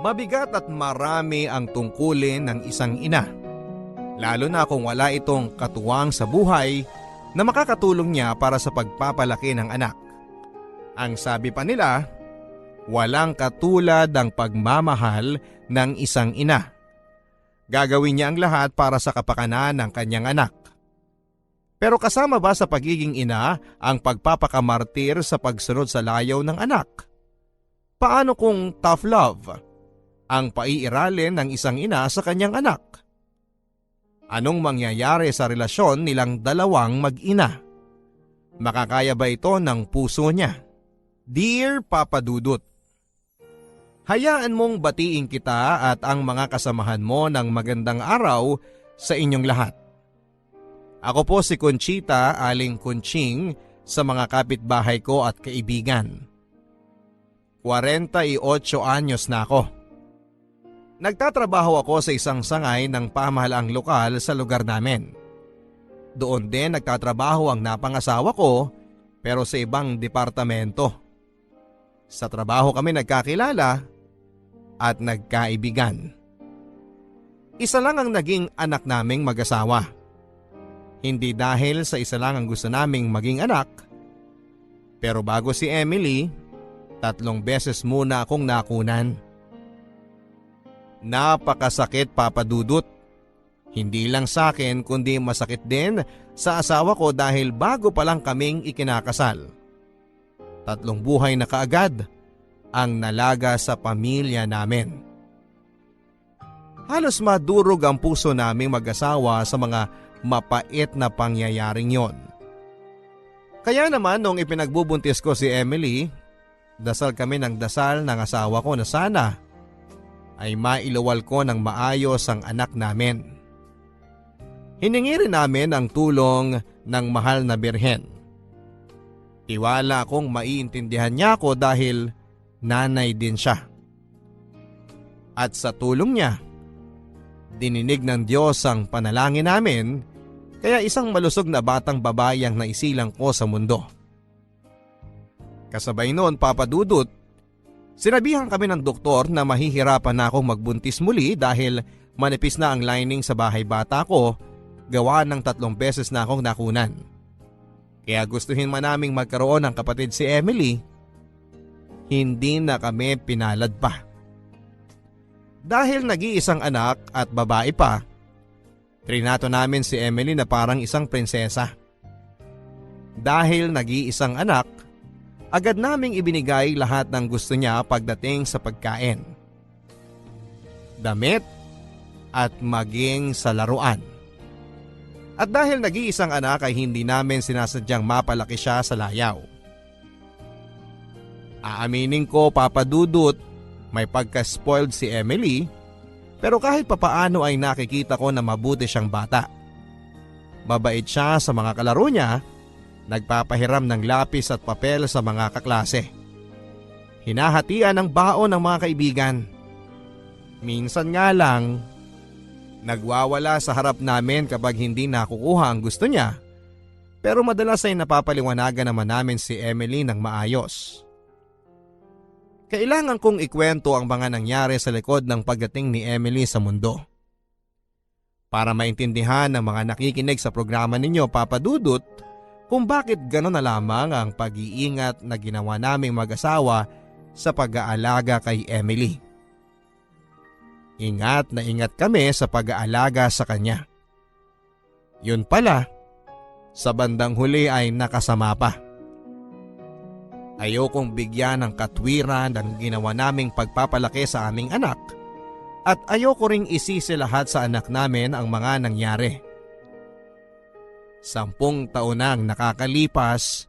Mabigat at marami ang tungkulin ng isang ina, lalo na kung wala itong katuwang sa buhay na makakatulong niya para sa pagpapalaki ng anak. Ang sabi pa nila, walang katulad ang pagmamahal ng isang ina. Gagawin niya ang lahat para sa kapakanan ng kanyang anak. Pero kasama ba sa pagiging ina ang pagpapakamartir sa pagsunod sa layaw ng anak? Paano kung tough love ang paiiralin ng isang ina sa kanyang anak? Anong mangyayari sa relasyon nilang dalawang mag-ina? Makakaya ba ito ng puso niya? Dear Papa Dudut, hayaan mong batiin kita at ang mga kasamahan mo ng magandang araw sa inyong lahat. Ako po si Conchita, aling Conching sa mga kapitbahay ko at kaibigan. 48 anyos na ako. Nagtatrabaho ako sa isang sangay ng pamahalaang lokal sa lugar namin. Doon din nagtatrabaho ang napangasawa ko pero sa ibang departamento. Sa trabaho kami nagkakilala at nagkaibigan. Isa lang ang naging anak naming mag-asawa. Hindi dahil sa isa lang ang gusto naming maging anak. Pero bago si Emily, 3 beses muna akong nakunan. Napakasakit, Papa Dudut. Hindi lang sa akin kundi masakit din sa asawa ko dahil bago pa lang kaming ikinakasal. 3 buhay na kaagad ang nalaga sa pamilya namin. Halos madurog ang puso naming mag-asawa sa mga mapait na pangyayaring yon. Kaya naman nung ipinagbubuntis ko si Emily, dasal kami ng dasal ng asawa ko na sana ay mailawal ko ng maayos ang anak namin. Hiningi rin namin ang tulong ng mahal na birhen. Tiwala akong maiintindihan niya ako dahil nanay din siya. At sa tulong niya, dininig ng Diyos ang panalangin namin kaya isang malusog na batang babae ang naisilang ko sa mundo. Kasabay noon, Papa Dudut, sinabihan kami ng doktor na mahihirapan na akong magbuntis muli dahil manipis na ang lining sa bahay bata ko gawa ng 3 beses na akong nakunan. Kaya gustuhin man naming magkaroon ng kapatid si Emily, hindi na kami pinalad pa. Dahil nag-iisang anak at babae pa, trinato namin si Emily na parang isang prinsesa. Dahil nag-iisang anak, agad naming ibinigay lahat ng gusto niya pagdating sa pagkain, damit at maging sa laruan. At dahil nag-iisang anak ay hindi namin sinasadyang mapalaki siya sa layaw. Aaminin ko, Papa Dudut, may pagka-spoiled si Emily, pero kahit papaano ay nakikita ko na mabuti siyang bata. Mabait siya sa mga kalaro niya, nagpapahiram ng lapis at papel sa mga kaklase. Hinahatian ng baon ng mga kaibigan. Minsan nga lang, nagwawala sa harap namin kapag hindi nakukuha ang gusto niya, pero madalas ay napapaliwanagan naman namin si Emily ng maayos. Kailangan kong ikwento ang mga nangyari sa likod ng pagdating ni Emily sa mundo. Para maintindihan ng mga nakikinig sa programa ninyo, Papa Dudut, kung bakit gano'n na lamang ang pag-iingat na ginawa naming mag-asawa sa pag-aalaga kay Emily. Ingat na ingat kami sa pag-aalaga sa kanya. Yun pala, sa bandang huli ay nakasama pa. Ayokong bigyan ng katwiran ang ginawa naming pagpapalaki sa aming anak at ayoko ring isisi lahat sa anak namin ang mga nangyari. 10 taon nang nakakalipas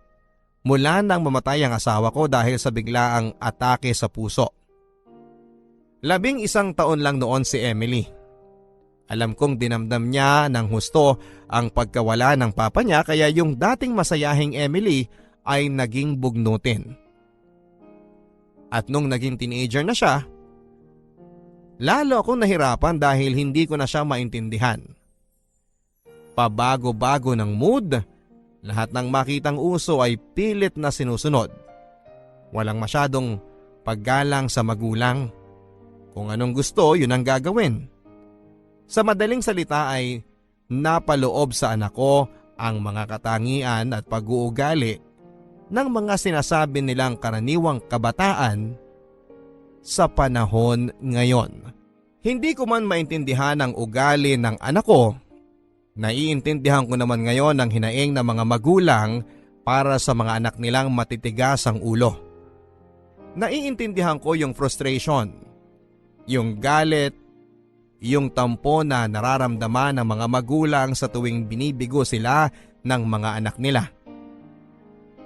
mula nang mamatay ang asawa ko dahil sa biglaang atake sa puso. 11 taon lang noon si Emily. Alam kong dinamdam niya ng husto ang pagkawala ng papa niya kaya yung dating masayahing Emily ay naging bugnutin. At nung naging teenager na siya, lalo akong nahirapan dahil hindi ko na siya maintindihan. Pabago-bago ng mood, lahat ng makitang uso ay pilit na sinusunod. Walang masyadong paggalang sa magulang. Kung anong gusto, yun ang gagawin. Sa madaling salita ay napaloob sa anak ko ang mga katangian at pag-uugali ng mga sinasabi nilang karaniwang kabataan sa panahon ngayon. Hindi ko man maintindihan ang ugali ng anak ko, naiintindihan ko naman ngayon ang hinaing ng mga magulang para sa mga anak nilang matitigas ang ulo. Naiintindihan ko yung frustration, yung galit, yung tampo na nararamdaman ng mga magulang sa tuwing binibigo sila ng mga anak nila.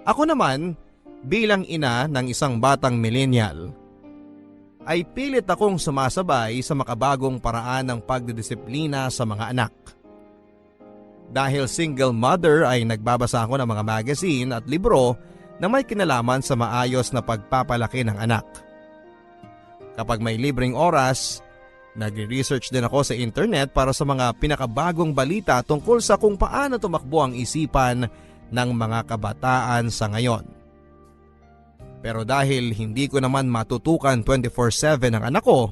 Ako naman, bilang ina ng isang batang millennial, ay pilit akong sumasabay sa makabagong paraan ng pagdidisiplina sa mga anak. Dahil single mother ay nagbabasa ako ng mga magazine at libro na may kinalaman sa maayos na pagpapalaki ng anak. Kapag may libreng oras, nagre-research din ako sa internet para sa mga pinakabagong balita tungkol sa kung paano tumakbo ang isipan ng mga kabataan sa ngayon. Pero dahil hindi ko naman matutukan 24/7 ang anak ko,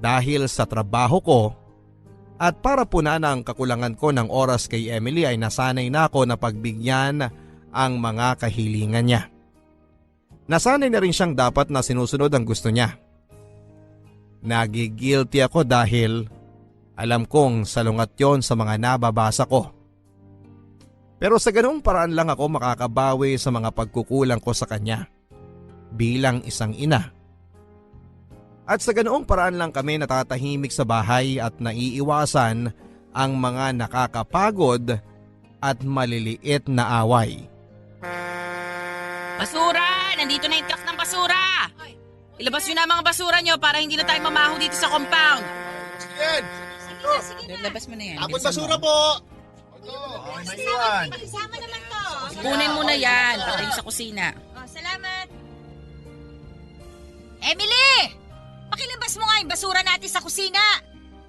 dahil sa trabaho ko, at para punan ang kakulangan ko ng oras kay Emily ay nasanay na ako na pagbigyan ang mga kahilingan niya. Nasanay na rin siyang dapat na sinusunod ang gusto niya. Nagigilty ako dahil alam kong salungat yon sa mga nababasa ko. Pero sa ganoong paraan lang ako makakabawi sa mga pagkukulang ko sa kanya bilang isang ina. At sa ganoong paraan lang kami natatahimik sa bahay at naiiwasan ang mga nakakapagod at maliliit na away. Basura! Nandito na yung truck ng basura! Ilabas nyo na ang mga basura nyo para hindi na tayo mamaho dito sa compound. Sige. Labas mo na yan. Tapon basura po! Isama naman to. Kunin mo na yan. Patayin sa kusina. Oh, salamat. Emily! Pakilabas mo nga yung basura natin sa kusina.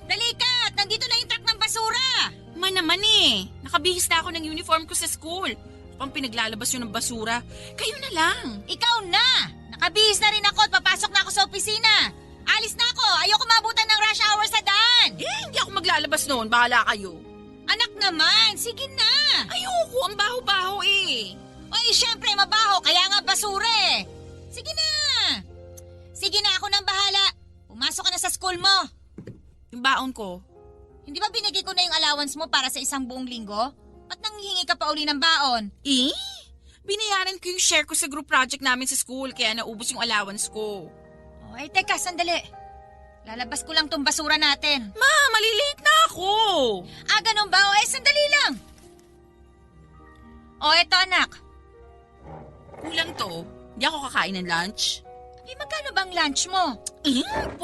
Dali ka! Nandito na yung truck ng basura. Man naman eh. Nakabihis na ako ng uniform ko sa school. Pang pinaglalabas yun ng basura. Kayo na lang. Ikaw na! Nakabihis na rin ako at papasok na ako sa opisina. Alis na ako. Ayoko mabutan ng rush hour sa daan. Hindi ako maglalabas noon. Bahala kayo. Anak naman, sige na. Ayoko. Ang baho-baho eh. Ay, syempre mabaho. Kaya nga basura eh. Sige na. Sige na, ako nang bahala. Pumasok ka na sa school mo. Yung baon ko. Hindi ba binigay ko na yung allowance mo para sa isang buong linggo? Ba't nanghihingi ka pa uli ng baon? Binayaran ko yung share ko sa group project namin sa school kaya naubos yung allowance ko. Oh, ay teka, sandali. Lalabas ko lang tong basura natin. Ma, malilate na ako. Ganun ba? O, sandali lang. O, eto anak. Kulang to. Hindi ako kakain ng lunch. Magkano bang lunch mo? 100.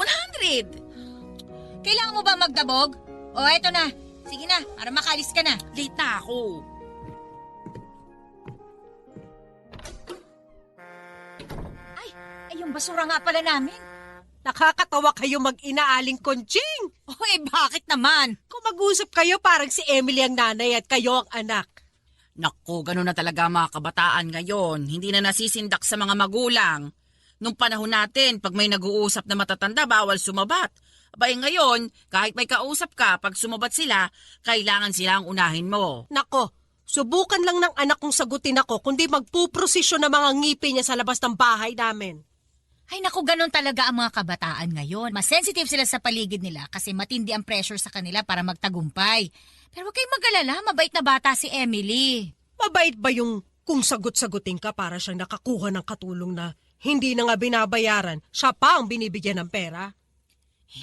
Kailangan mo ba magdabog? O, eto na. Sige na, para makalis ka na. Late na ako. Ay, yung basura nga pala namin. Nakakatawa kayo mag-ina, Aling Konching. Bakit naman? Kung mag-usap kayo parang si Emily ang nanay at kayo ang anak. Naku, ganun na talaga mga kabataan ngayon. Hindi na nasisindak sa mga magulang. Nung panahon natin, pag may nag-uusap na matatanda, bawal sumabat. Abay ngayon, kahit may kausap ka, pag sumabat sila, kailangan sila ang unahin mo. Nako, subukan lang ng anak kong sagutin ako kundi magpuprosesyon ng mga ngipin niya sa labas ng bahay namin. Ay naku, ganun talaga ang mga kabataan ngayon. Mas sensitive sila sa paligid nila kasi matindi ang pressure sa kanila para magtagumpay. Pero huwag kayong mag-alala, mabait na bata si Emily. Mabait ba yung kung sagot-sagutin ka para siyang nakakuha ng katulong na hindi na nga binabayaran, siya pa ang binibigyan ng pera?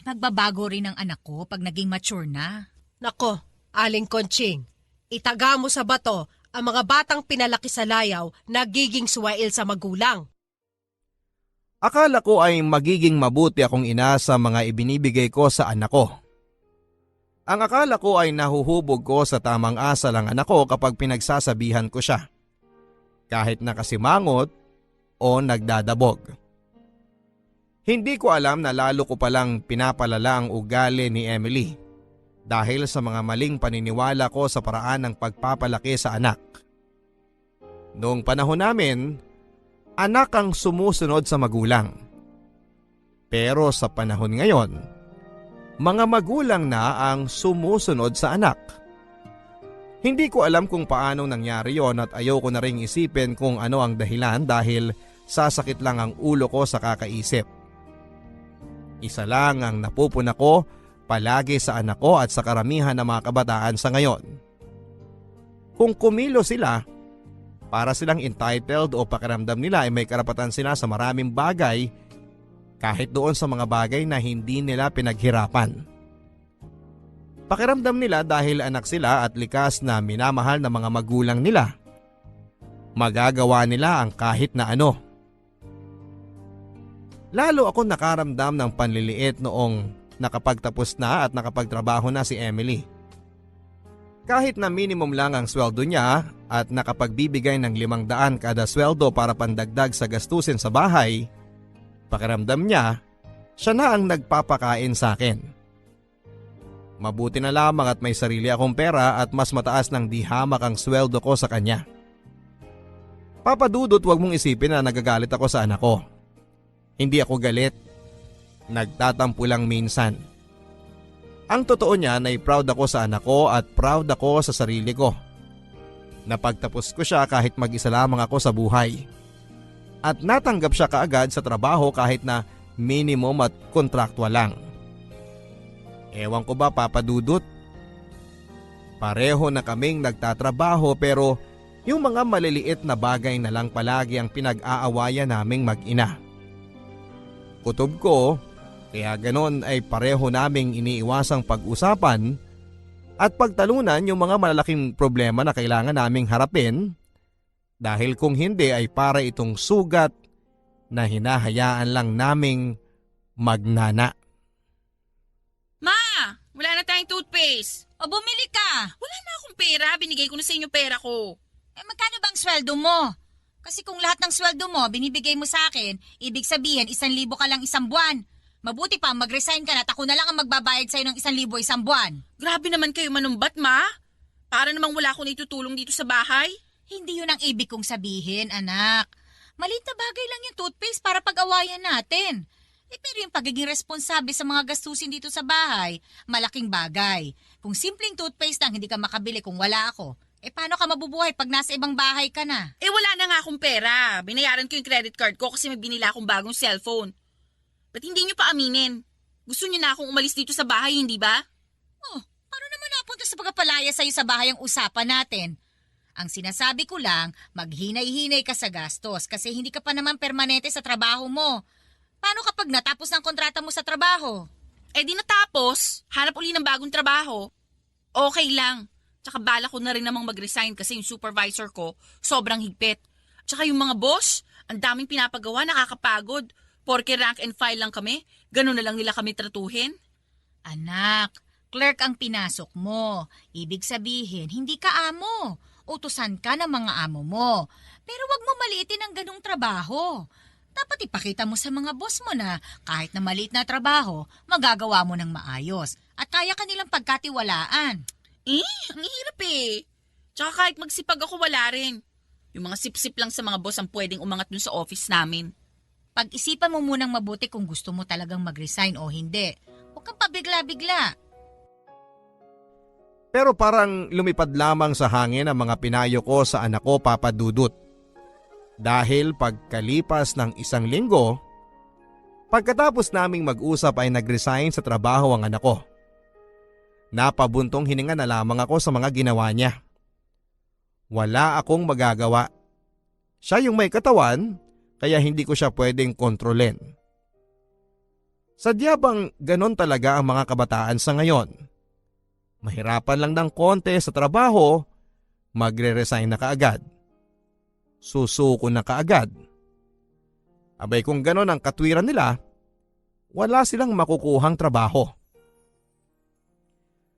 Magbabago rin ang anak ko pag naging mature na. Nako, Aling Konching, itaga mo sa bato ang mga batang pinalaki sa layaw nagiging suwail sa magulang. Akala ko ay magiging mabuti akong ina sa mga ibinibigay ko sa anak ko. Ang akala ko ay nahuhubog ko sa tamang asal ang anak ko kapag pinagsasabihan ko siya. Kahit nakasimangot o nagdadabog. Hindi ko alam na lalo ko palang pinapalala ang ugali ni Emily dahil sa mga maling paniniwala ko sa paraan ng pagpapalaki sa anak. Noong panahon namin, anak ang sumusunod sa magulang. Pero sa panahon ngayon, mga magulang na ang sumusunod sa anak. Hindi ko alam kung paano nangyari yon at ayoko na ring isipin kung ano ang dahilan dahil sasakit lang ang ulo ko sa kakaisip. Isa lang ang napupuna ko palagi sa anak ko at sa karamihan ng mga kabataan sa ngayon. Kung kumilo sila, para silang entitled o pakiramdam nila ay may karapatan sila sa maraming bagay kahit doon sa mga bagay na hindi nila pinaghirapan. Pakiramdam nila dahil anak sila at likas na minamahal ng mga magulang nila. Magagawa nila ang kahit na ano. Lalo ako nakaramdam ng panliliit noong nakapagtapos na at nakapagtrabaho na si Emily. Kahit na minimum lang ang sweldo niya at nakapagbibigay ng 500 kada sweldo para pandagdag sa gastusin sa bahay, pakiramdam niya, siya na ang nagpapakain sa akin. Mabuti na lamang at may sarili akong pera at mas mataas ng dihamak ang sweldo ko sa kanya. Papadudot, wag mong isipin na nagagalit ako sa anak ko. Hindi ako galit. Nagtatampo lang minsan. Ang totoo niyan ay proud ako sa anak ko at proud ako sa sarili ko. Napagtapos ko siya kahit mag-isa lamang ako sa buhay. At natanggap siya kaagad sa trabaho kahit na minimum at kontraktual lang. Ewan ko ba, Papa Dudut? Pareho na kaming nagtatrabaho pero yung mga maliliit na bagay na lang palagi ang pinag-aawayan naming mag-ina. Kutob ko, kaya ganon ay pareho naming iniiwasang pag-usapan at pagtalunan yung mga malalaking problema na kailangan naming harapin dahil kung hindi ay para itong sugat na hinahayaan lang naming magnana. Ma! Wala na tayong toothpaste. O bumili ka. Wala na akong pera. Binigay ko na sa inyo pera ko. Magkano bang sweldo mo? Kasi kung lahat ng sweldo mo binibigay mo sa akin, ibig sabihin 1,000 ka lang isang buwan. Mabuti pa mag-resign ka na at ako na lang ang magbabayad sa'yo ng 1,000 isang buwan. Grabe naman kayo manumbat, Ma. Para namang wala akong itutulong dito sa bahay. Hindi yun ang ibig kong sabihin, anak. Maliit na bagay lang yung toothpaste para pag-awayan natin. Pero yung pagiging responsable sa mga gastusin dito sa bahay, malaking bagay. Kung simpleng toothpaste lang hindi ka makabili kung wala ako, paano ka mabubuhay pag nasa ibang bahay ka na? Wala na nga akong pera. Binayaran ko yung credit card ko kasi may binila akong bagong cellphone. Ba't hindi nyo pa aminin? Gusto nyo na akong umalis dito sa bahay, hindi ba? Oh, paano naman napunta sa pagpapalaya sa'yo sa bahay ang usapan natin? Ang sinasabi ko lang, maghinay-hinay ka sa gastos kasi hindi ka pa naman permanente sa trabaho mo. Paano kapag natapos ng kontrata mo sa trabaho? Di natapos. Hanap uli ng bagong trabaho. Okay lang. Tsaka bala ko na rin namang mag-resign kasi yung supervisor ko sobrang higpit. Tsaka yung mga boss, ang daming pinapagawa, nakakapagod. Porke rank and file lang kami, ganun na lang nila kami tratuhin. Anak, clerk ang pinasok mo. Ibig sabihin, hindi ka amo. Utusan ka ng mga amo mo. Pero wag mo maliitin ang ganung trabaho. Dapat ipakita mo sa mga boss mo na kahit na maliit na trabaho, magagawa mo ng maayos at kaya kanilang pagkatiwalaan. Ang hirap eh. Tsaka kahit magsipag ako, wala rin. Yung mga sip-sip lang sa mga boss ang pwedeng umangat dun sa office namin. Pag-isipan mo munang mabuti kung gusto mo talagang mag-resign o hindi. Huwag kang pabigla-bigla. Pero parang lumipad lamang sa hangin ang mga pinayo ko sa anak ko, Papa Dudut. Dahil pagkalipas ng 1 linggo, pagkatapos naming mag-usap ay nag-resign sa trabaho ang anak ko. Napabuntong hininga na lamang ako sa mga ginawa niya. Wala akong magagawa. Siya yung may katawan, kaya hindi ko siya pwedeng kontrolin. Sadya bang ganon talaga ang mga kabataan sa ngayon? Mahirapan lang ng konti sa trabaho, magre-resign na kaagad. Susuko na kaagad. Abay kung ganon ang katwiran nila, wala silang makukuhang trabaho.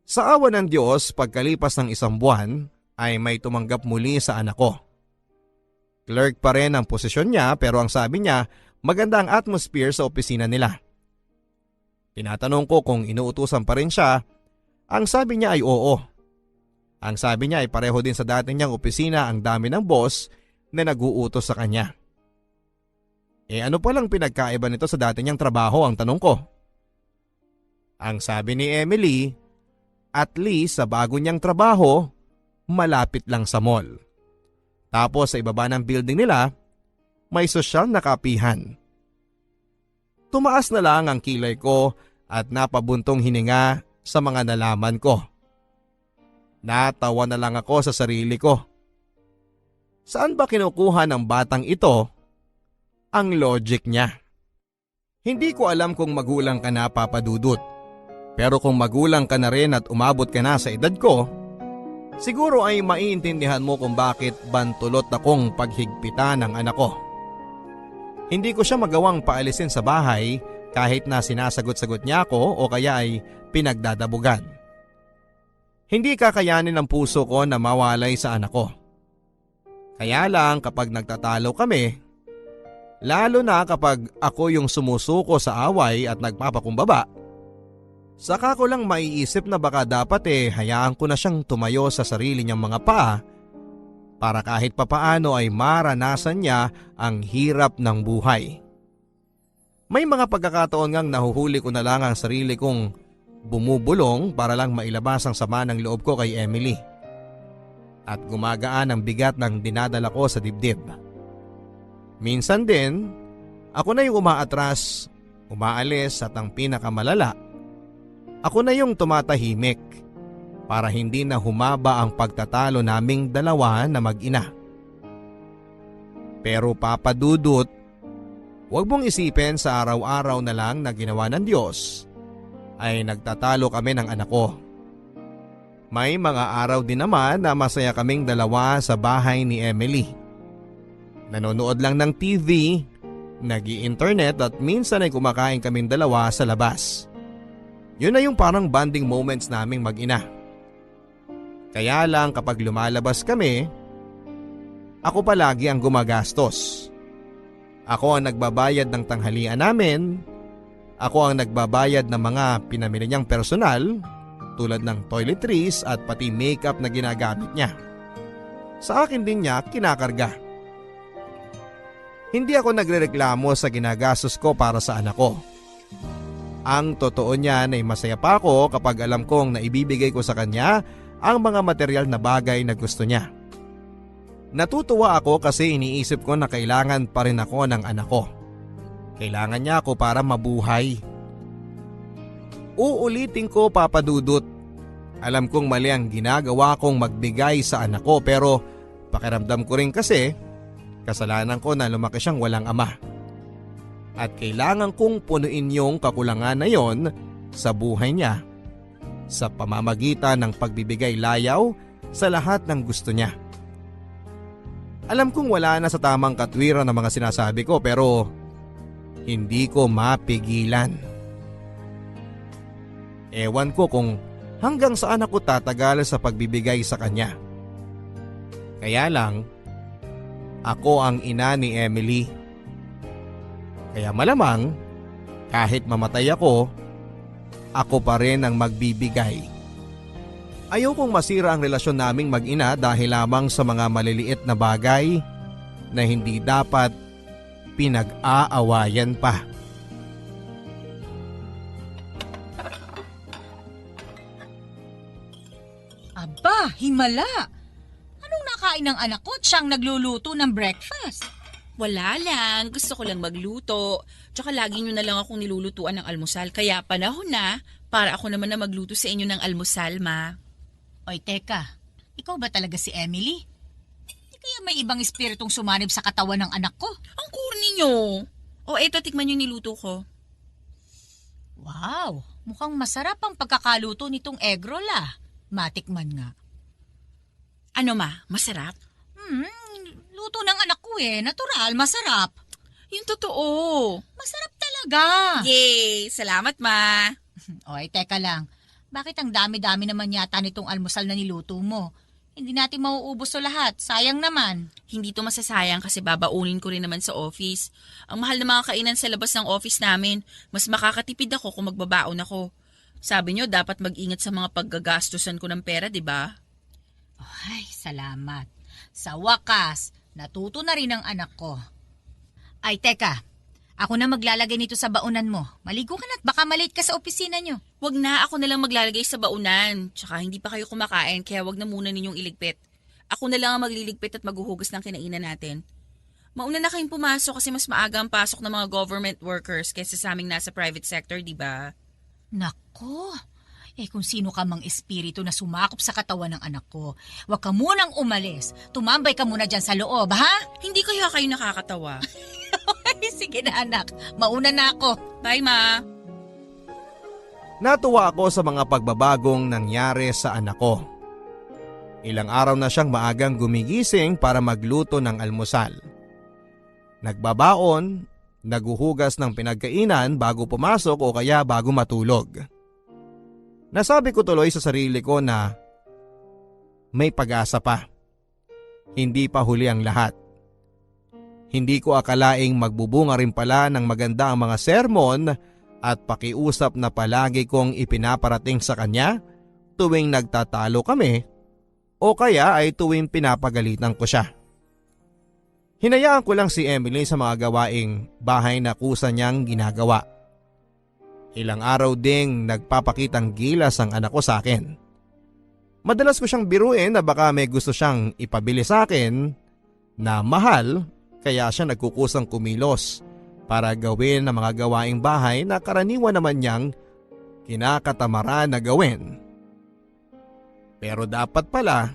Sa awa ng Diyos, pagkalipas ng 1 buwan, ay may tumanggap muli sa anak ko. Clerk pa rin ang posisyon niya pero ang sabi niya, maganda ang atmosphere sa opisina nila. Tinatanong ko kung inuutusan pa rin siya, ang sabi niya ay oo. Ang sabi niya ay pareho din sa dati niyang opisina ang dami ng boss na nag-uutos sa kanya. Ano palang pinagkaiba nito sa dati niyang trabaho ang tanong ko? Ang sabi ni Emily, at least sa bago niyang trabaho, malapit lang sa mall. Tapos sa ibaba ng building nila, may sosyal na kapihan. Tumaas na lang ang kilay ko at napabuntong hininga sa mga nalaman ko. Natawa na lang ako sa sarili ko. Saan ba kinukuha ng batang ito ang logic niya? Hindi ko alam kung magulang ka na, Papa Dudut. Pero kung magulang ka na rin at umabot ka na sa edad ko, siguro ay maiintindihan mo kung bakit bantulot akong paghigpitan ng anak ko. Hindi ko siya magawang paalisin sa bahay kahit na sinasagot-sagot niya ako o kaya ay pinagdadabugan. Hindi kakayanin ng puso ko na mawalay sa anak ko. Kaya lang kapag nagtatalo kami, lalo na kapag ako yung sumusuko sa away at nagpapakumbaba, saka ko lang maiisip na baka dapat hayaan ko na siyang tumayo sa sarili niyang mga paa para kahit papaano ay maranasan niya ang hirap ng buhay. May mga pagkakataon ngang nahuhuli ko na lang ang sarili kong bumubulong para lang mailabas ang sama ng loob ko kay Emily. At gumagaan ang bigat ng dinadala ko sa dibdib. Minsan din, ako na yung umaatras, umaalis at ang pinakamalala, ako na yung tumatahimik para hindi na humaba ang pagtatalo naming dalawa na mag-ina. Pero Papa Dudut, huwag mong isipin sa araw-araw na lang na ginawa ng Diyos ay nagtatalo kami ng anak ko. May mga araw din naman na masaya kaming dalawa sa bahay ni Emily. Nanonood lang ng TV, nag-i-internet at minsan ay kumakain kaming dalawa sa labas. Yun na yung parang bonding moments naming mag-ina. Kaya lang kapag lumalabas kami, ako palagi ang gumagastos. Ako ang nagbabayad ng tanghalian namin. Ako ang nagbabayad ng mga pinamili niyang personal tulad ng toiletries at pati makeup na ginagamit niya. Sa akin din niya kinakarga. Hindi ako nagrereklamo sa ginagastos ko para sa anak ko. Ang totoo niyan ay masaya pa ako kapag alam kong naibibigay ko sa kanya ang mga material na bagay na gusto niya. Natutuwa ako kasi iniisip ko na kailangan pa rin ako ng anak ko. Kailangan niya ako para mabuhay. Uulitin ko, Papa Dudut. Alam kong mali ang ginagawa kong magbigay sa anak ko pero pakiramdam ko rin kasi kasalanan ko na lumaki siyang walang ama. At kailangan kong punuin yung kakulangan na yon sa buhay niya sa pamamagitan ng pagbibigay layaw sa lahat ng gusto niya. Alam kong wala na sa tamang katwiran ng mga sinasabi ko pero hindi ko mapigilan. Ewan ko kung hanggang saan ako tatagal sa pagbibigay sa kanya. Kaya lang, ako ang ina ni Emily. Kaya malamang, kahit mamatay ako pa rin ang magbibigay. Ayokong masira ang relasyon naming mag-ina dahil lamang sa mga maliliit na bagay na hindi dapat pinag-aawayan pa. Aba, himala! Anong nakain ng anak ko at siyang nagluluto ng breakfast? Wala lang, gusto ko lang magluto. Tsaka lagi nyo na lang akong nilulutuan ng almusal. Kaya panahon na para ako naman na magluto sa inyo ng almusal, Ma. Oy, teka. Ikaw ba talaga si Emily? Di kaya may ibang espiritong sumanib sa katawan ng anak ko? Ang corny nyo. O eto, tikman yung niluto ko. Wow, mukhang masarap ang pagkakaluto nitong egg roll ah. Matikman nga. Ano, Ma? Masarap? Luto ng anak ko natural, masarap. Yung totoo. Masarap talaga. Yay! Salamat, Ma. Oy, teka lang. Bakit ang dami-dami naman yata nitong almusal na niluto mo? Hindi natin mauubos to lahat. Sayang naman. Hindi to masasayang kasi babaunin ko rin naman sa office. Ang mahal ng mga kainan sa labas ng office namin. Mas makakatipid ako kung magbabaon ako. Sabi nyo, dapat mag-ingat sa mga paggagastusan ko ng pera, di ba? Ay, salamat. Sa wakas, natuto na rin ang anak ko. Ay, teka. Ako na maglalagay nito sa baunan mo. Maligo ka na at baka malate ka sa opisina nyo. Wag na, ako na lang maglalagay sa baunan. Tsaka hindi pa kayo kumakain kaya wag na muna ninyong iligpit. Ako na lang ang magliligpit at maghuhugas ng kinainan natin. Mauna na kayong pumasok kasi mas maaga ang pasok ng mga government workers kaysa sa aming nasa private sector, di ba? Nako, kung sino ka mang espiritu na sumakop sa katawan ng anak ko, huwag ka munang umalis. Tumambay ka muna dyan sa loob, ha? Hindi kayo nakakatawa. Sige na anak, mauna na ako. Bye, Ma. Natuwa ako sa mga pagbabagong nangyari sa anak ko. Ilang araw na siyang maagang gumigising para magluto ng almusal. Nagbabaon, naguhugas ng pinagkainan bago pumasok o kaya bago matulog. Nasabi ko tuloy sa sarili ko na may pag-asa pa. Hindi pa huli ang lahat. Hindi ko akalaing magbubunga rin pala ng maganda ang mga sermon at pakiusap na palagi kong ipinaparating sa kanya tuwing nagtatalo kami o kaya ay tuwing pinapagalitan ko siya. Hinayaan ko lang si Emily sa mga gawaing bahay na kusa niyang ginagawa. Ilang araw ding nagpapakitang gilas ang anak ko sa akin. Madalas ko siyang biruin na baka may gusto siyang ipabili sa akin na mahal kaya siya nagkukusang kumilos para gawin ang mga gawaing bahay na karaniwan naman niyang kinakatamaran na gawin. Pero dapat pala,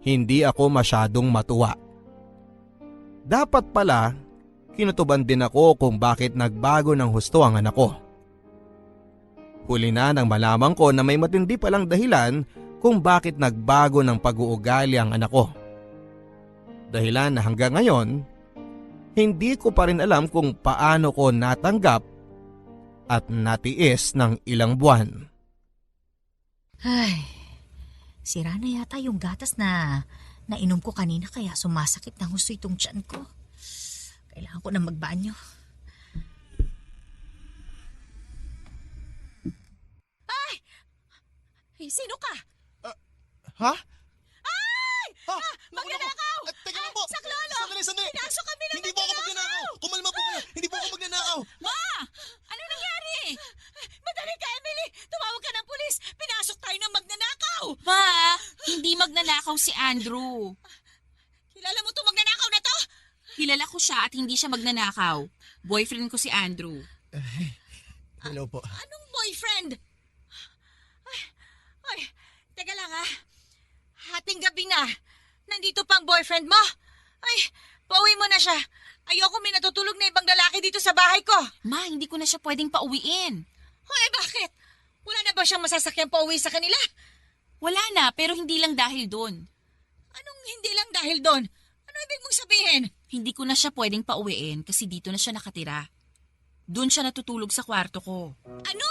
hindi ako masyadong matuwa. Dapat pala, kinutuban din ako kung bakit nagbago ng husto ang anak ko. Huli na nang malaman ko na may matindi palang dahilan kung bakit nagbago ng pag-uugali ang anak ko. Dahilan na hanggang ngayon, hindi ko pa rin alam kung paano ko natanggap at natiis ng ilang buwan. Ay, sira na yata yung gatas na nainom ko kanina kaya sumasakit ng husto itong tiyan ko. Kailangan ko na magbanyo. Ay! Sino ka? Ha? Ay! Ha? Magnanakaw! Teka lang po! Saklolo! Sandali! Pinasok kami ng Hindi po ako magnanakaw! Kumalma po kayo! Hindi po ako magnanakaw! Ma! Ano nangyari? Madali ka, Emily! Tumawag ka ng pulis! Pinasok tayo ng magnanakaw! Ma! Hindi magnanakaw si Andrew. Kilala mo itong magnanakaw na to? Kilala ko siya at hindi siya magnanakaw. Boyfriend ko si Andrew. Hello po. Anong boyfriend? Ay, teka lang ha. Hating gabi na. Nandito pa ang boyfriend mo? Ay, pauwi mo na siya. Ayoko may natutulog na ibang lalaki dito sa bahay ko. Ma, hindi ko na siya pwedeng pauwiin. Ay, bakit? Wala na ba siyang masasakyan pauwi sa kanila? Wala na, pero hindi lang dahil doon. Anong hindi lang dahil doon? Ano ibig mong sabihin? Hindi ko na siya pwedeng pauwiin kasi dito na siya nakatira. Doon siya natutulog sa kwarto ko. Ano?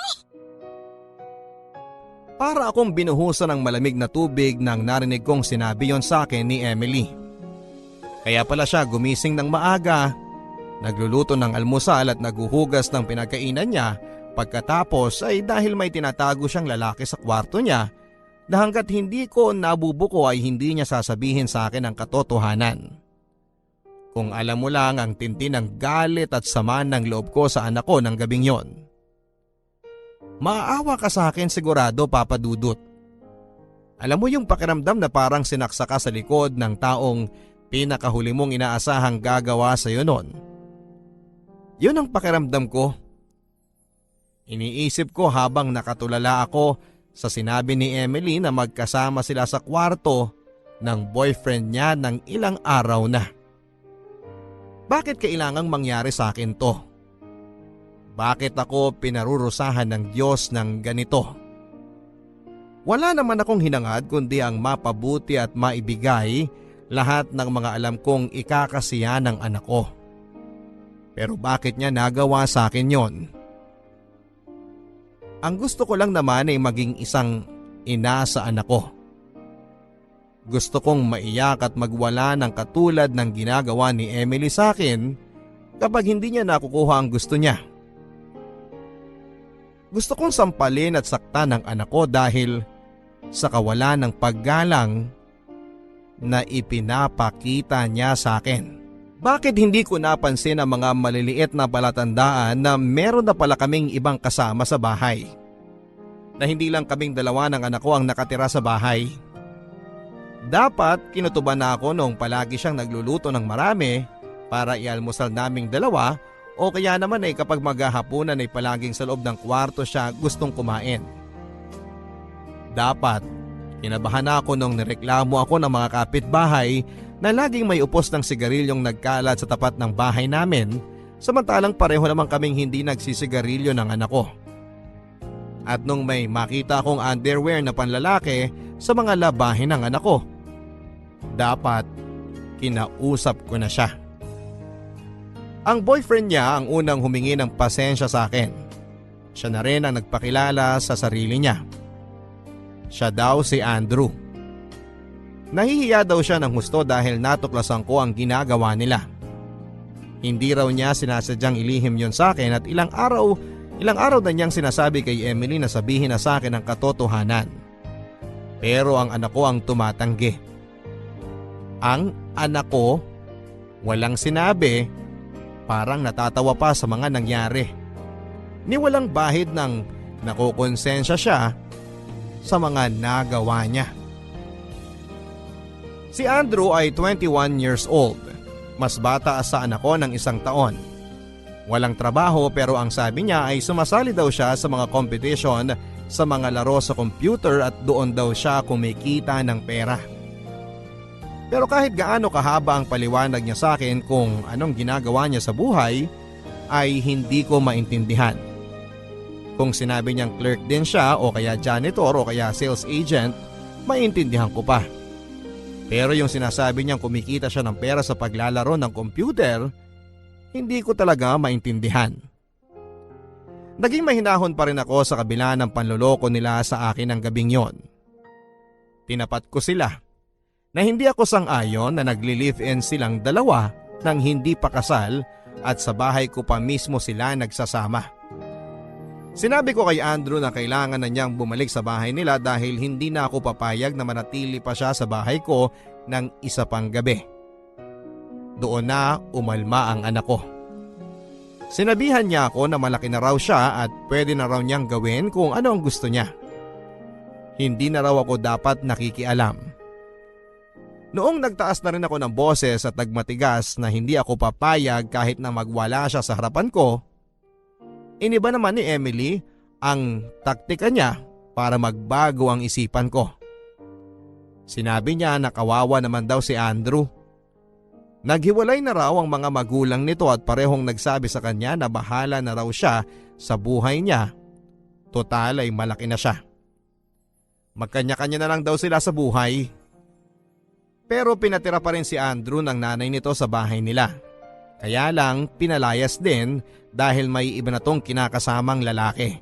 Para akong binuhusan ng malamig na tubig nang narinig kong sinabi yon sa akin ni Emily. Kaya pala siya gumising ng maaga, nagluluto ng almusal at naguhugas ng pinagkainan niya pagkatapos ay dahil may tinatago siyang lalaki sa kwarto niya na hanggat hindi ko nabubuko ay hindi niya sasabihin sa akin ang katotohanan. Kung alam mo lang ang tindi ng galit at sama ng loob ko sa anak ko ng gabing yon. Maawa ka sa akin sigurado, Papa Dudut. Alam mo yung pakiramdam na parang sinaksa ka sa likod ng taong pinakahuli mong inaasahang gagawa sa iyo noon. Yun ang pakiramdam ko. Iniisip ko habang nakatulala ako sa sinabi ni Emily na magkasama sila sa kwarto ng boyfriend niya ng ilang araw na. Bakit kailangang mangyari sa akin to? Bakit ako pinarurusahan ng Diyos ng ganito? Wala naman akong hinangad kundi ang mapabuti at maibigay lahat ng mga alam kong ikakasiya ng anak ko. Pero bakit niya nagawa sa akin yon? Ang gusto ko lang naman ay maging isang ina sa anak ko. Gusto kong maiyak at magwala ng katulad ng ginagawa ni Emily sa akin kapag hindi niya nakukuha ang gusto niya. Gusto kong sampalin at saktan ang anak ko dahil sa kawalan ng paggalang na ipinapakita niya sa akin. Bakit hindi ko napansin ang mga maliliit na palatandaan na meron na pala kaming ibang kasama sa bahay? Na hindi lang kaming dalawa ng anak ko ang nakatira sa bahay. Dapat kinutuban na ako noong palagi siyang nagluluto ng marami para ialmusal naming dalawa o kaya naman ay kapag maghahapunan ay palaging sa loob ng kwarto siya gustong kumain. Dapat kinabahan ako nung nireklamo ako ng mga kapitbahay na laging may upos ng sigarilyong nagkalat sa tapat ng bahay namin samantalang pareho naman kaming hindi nagsisigarilyo ng anak ko. At nung may makita akong underwear na panlalaki sa mga labahin ng anak ko, dapat kinausap ko na siya. Ang boyfriend niya ang unang humingi ng pasensya sa akin. Siya na rin ang nagpakilala sa sarili niya. Siya daw si Andrew. Nahihiya daw siya ng husto dahil natuklasan ko ang ginagawa nila. Hindi raw niya sinasadyang ilihim yon sa akin at ilang araw na niyang sinasabi kay Emily na sabihin na sa akin ang katotohanan. Pero ang anak ko ang tumatanggi. Ang anak ko walang sinabi, parang natatawa pa sa mga nangyari. Ni walang bahid ng nakukonsensya siya sa mga nagawa niya. Si Andrew ay 21 years old. Mas bata sa anak ko ng 1 taon. Walang trabaho pero ang sabi niya ay sumasali daw siya sa mga competition sa mga laro sa computer at doon daw siya kumikita ng pera. Pero kahit gaano kahaba ang paliwanag niya sa akin kung anong ginagawa niya sa buhay ay hindi ko maintindihan. Kung sinabi niyang clerk din siya o kaya janitor o kaya sales agent, maintindihan ko pa. Pero yung sinasabi niyang kumikita siya ng pera sa paglalaro ng computer, hindi ko talaga maintindihan. Naging mahinahon pa rin ako sa kabila ng panloloko nila sa akin ng gabing yon. Tinapat ko sila na hindi ako sang-ayon na nagli-live-in silang dalawa nang hindi pa kasal at sa bahay ko pa mismo sila nagsasama. Sinabi ko kay Andrew na kailangan na niyang bumalik sa bahay nila dahil hindi na ako papayag na manatili pa siya sa bahay ko ng isa pang gabi. Doon na umalma ang anak ko. Sinabihan niya ako na malaki na raw siya at pwede na raw niyang gawin kung ano ang gusto niya. Hindi na raw ako dapat nakikialam. Noong nagtaas na rin ako ng boses at nagmatigas na hindi ako papayag kahit na magwala siya sa harapan ko, iniba naman ni Emily ang taktika niya para magbago ang isipan ko. Sinabi niya na kawawa naman daw si Andrew. Naghiwalay na raw ang mga magulang nito at parehong nagsabi sa kanya na bahala na raw siya sa buhay niya. Total ay malaki na siya. Magkanya-kanya na lang daw sila sa buhay. Pero pinatira pa rin si Andrew ng nanay nito sa bahay nila. Kaya lang pinalayas din dahil may iba na tong kinakasamang lalaki.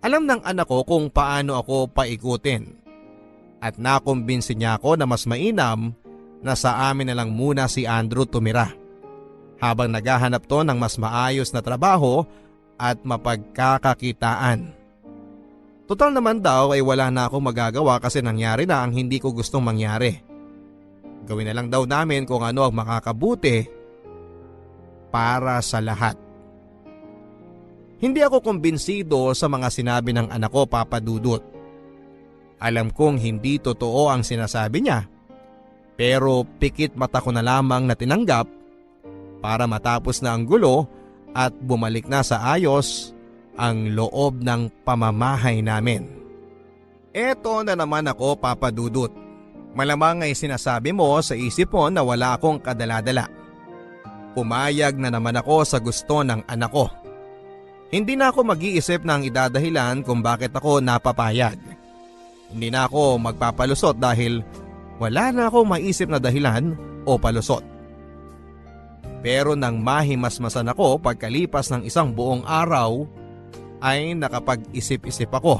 Alam ng anak ko kung paano ako paikutin. At nakumbinsi niya ako na mas mainam na sa amin na lang muna si Andrew tumira. Habang naghahanap to ng mas maayos na trabaho at mapagkakakitaan. Total naman daw ay wala na akong magagawa kasi nangyari na ang hindi ko gustong mangyari. Gawin na lang daw namin kung ano ang makakabuti para sa lahat. Hindi ako kumbinsido sa mga sinabi ng anak ko, Papa Dudut. Alam kong hindi totoo ang sinasabi niya, pero pikit mata ko na lamang na tinanggap para matapos na ang gulo at bumalik na sa ayos ang loob ng pamamahay namin. Eto na naman ako, Papa Dudut. Malamang ay sinasabi mo sa isip mo na wala akong kadaladala. Pumayag na naman ako sa gusto ng anak ko. Hindi na ako mag-iisip ng idadahilan kung bakit ako napapayag. Hindi na ako magpapalusot dahil wala na akong maisip na dahilan o palusot. Pero nang mahimasmasan ako pagkalipas ng isang buong araw, ay nakapag-isip-isip ako.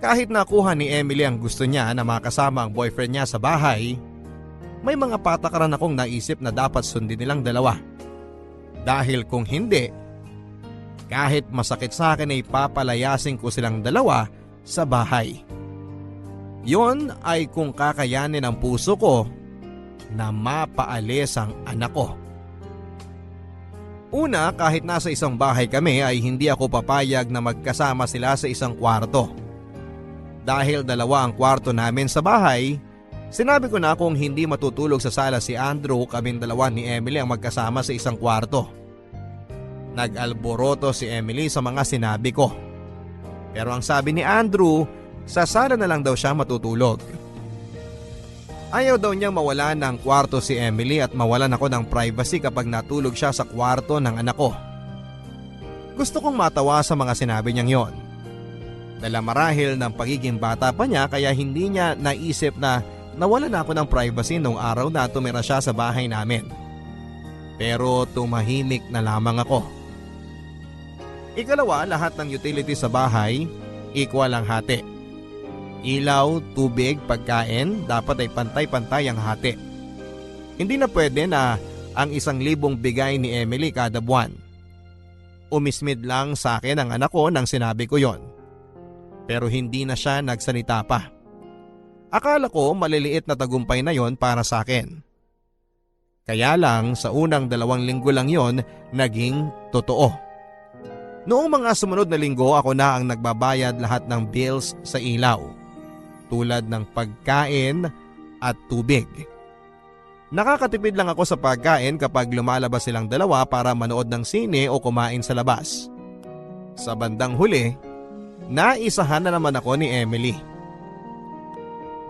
Kahit nakuha ni Emily ang gusto niya na makasama ang boyfriend niya sa bahay, may mga patakaran akong naisip na dapat sundin nilang dalawa. Dahil kung hindi, kahit masakit sa akin ay papalayasin ko silang dalawa sa bahay. Yon ay kung kakayanin ang puso ko na mapaalis ang anak ko. Una, kahit nasa isang bahay kami ay hindi ako papayag na magkasama sila sa isang kwarto. Dahil dalawa ang kwarto namin sa bahay, sinabi ko na kung hindi matutulog sa sala si Andrew, kaming dalawa ni Emily ang magkasama sa isang kwarto. Nag-alboroto si Emily sa mga sinabi ko. Pero ang sabi ni Andrew, sa sala na lang daw siya matutulog. Ayaw daw niyang mawala ng kwarto si Emily at mawalan ako ng privacy kapag natulog siya sa kwarto ng anak ko. Gusto kong matawa sa mga sinabi niyang yon. Dala marahil ng pagiging bata pa niya kaya hindi niya naisip na nawalan ako ng privacy nung araw na tumira siya sa bahay namin. Pero tumahimik na lamang ako. Ikalawa, lahat ng utilities sa bahay, equal ang hati. Ilaw, tubig, pagkain, dapat ay pantay-pantay ang hati. Hindi na pwede na ang 1,000 bigay ni Emily kada buwan. Umismid lang sa akin ang anak ko nang sinabi ko yon. Pero hindi na siya nagsalita pa. Akala ko maliliit na tagumpay na yon para sa akin. Kaya lang sa unang 2 linggo lang yon naging totoo. Noong mga sumunod na linggo ako na ang nagbabayad lahat ng bills sa ilaw, tulad ng pagkain at tubig. Nakakatipid lang ako sa pagkain kapag lumalabas silang dalawa para manood ng sine o kumain sa labas. Sa bandang huli, naisahan na naman ako ni Emily.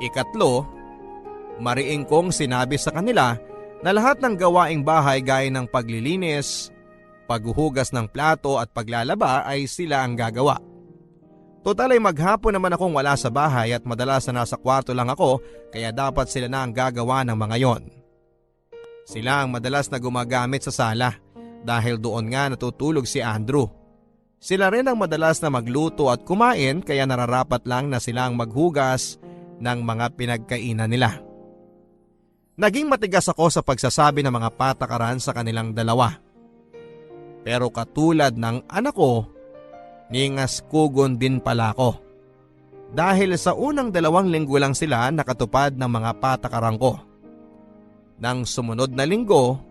Ikatlo, mariing kong sinabi sa kanila na lahat ng gawaing bahay gaya ng paglilinis, paghuhugas ng plato at paglalaba ay sila ang gagawa. Total ay maghapon naman akong wala sa bahay at madalas na nasa kwarto lang ako kaya dapat sila na ang gagawa ng mga yon. Sila ang madalas na gumagamit sa sala dahil doon nga natutulog si Andrew. Sila rin ang madalas na magluto at kumain kaya nararapat lang na sila ang maghugas ng mga pinagkainan nila. Naging matigas ako sa pagsasabi ng mga patakaran sa kanilang dalawa. Pero katulad ng anak ko, ningaskugon din pala ako. Dahil sa unang 2 linggo lang sila nakatupad ng mga patakaran ko. Nang sumunod na linggo,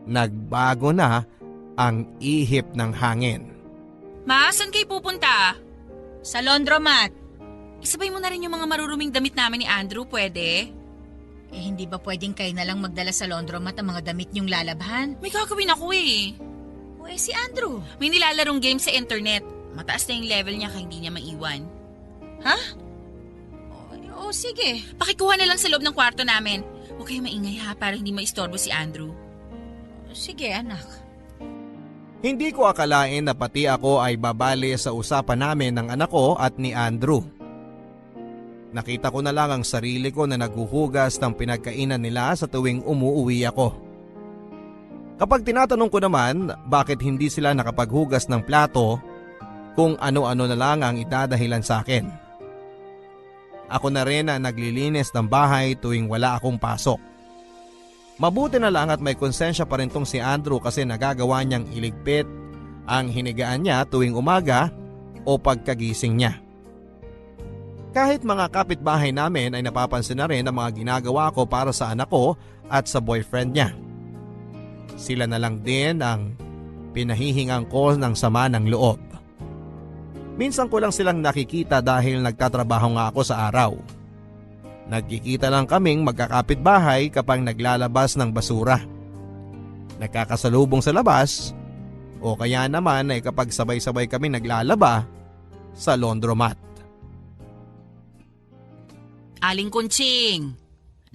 nagbago na ang ihip ng hangin. Ma, saan kayo pupunta? Sa laundromat. Isabay mo na rin yung mga maruruming damit namin ni Andrew, pwede? Hindi ba pwedeng kayo na lang magdala sa laundromat ang mga damit niyong lalabhan? May gagawin ako eh. Si Andrew. May nilalarong game sa internet. Mataas na yung level niya kaya hindi niya maiwan. Ha? Sige. Pakikuha na lang sa loob ng kwarto namin. Huwag kayo maingay ha para hindi maistorbo si Andrew. Sige, anak. Hindi ko akalain na pati ako ay babali sa usapan namin ng anak ko at ni Andrew. Nakita ko na lang ang sarili ko na naghuhugas ng pinagkainan nila sa tuwing umuuwi ako. Kapag tinatanong ko naman bakit hindi sila nakapaghugas ng plato, kung ano-ano na lang ang idadahilan sa akin. Ako na rin ang naglilinis ng bahay tuwing wala akong pasok. Mabuti na lang at may konsensya pa rin tong si Andrew kasi nagagawa niyang iligpit ang hinigaan niya tuwing umaga o pagkagising niya. Kahit mga kapitbahay namin ay napapansin na rin ang mga ginagawa ko para sa anak ko at sa boyfriend niya. Sila na lang din ang pinahihingang ko ng sama ng loob. Minsan ko lang silang nakikita dahil nagtatrabaho nga ako sa araw. Nagkikita lang kaming magkakapitbahay kapag naglalabas ng basura. Nagkakasalubong sa labas o kaya naman ay kapag sabay-sabay kami naglalaba sa laundromat. Aling Kunching,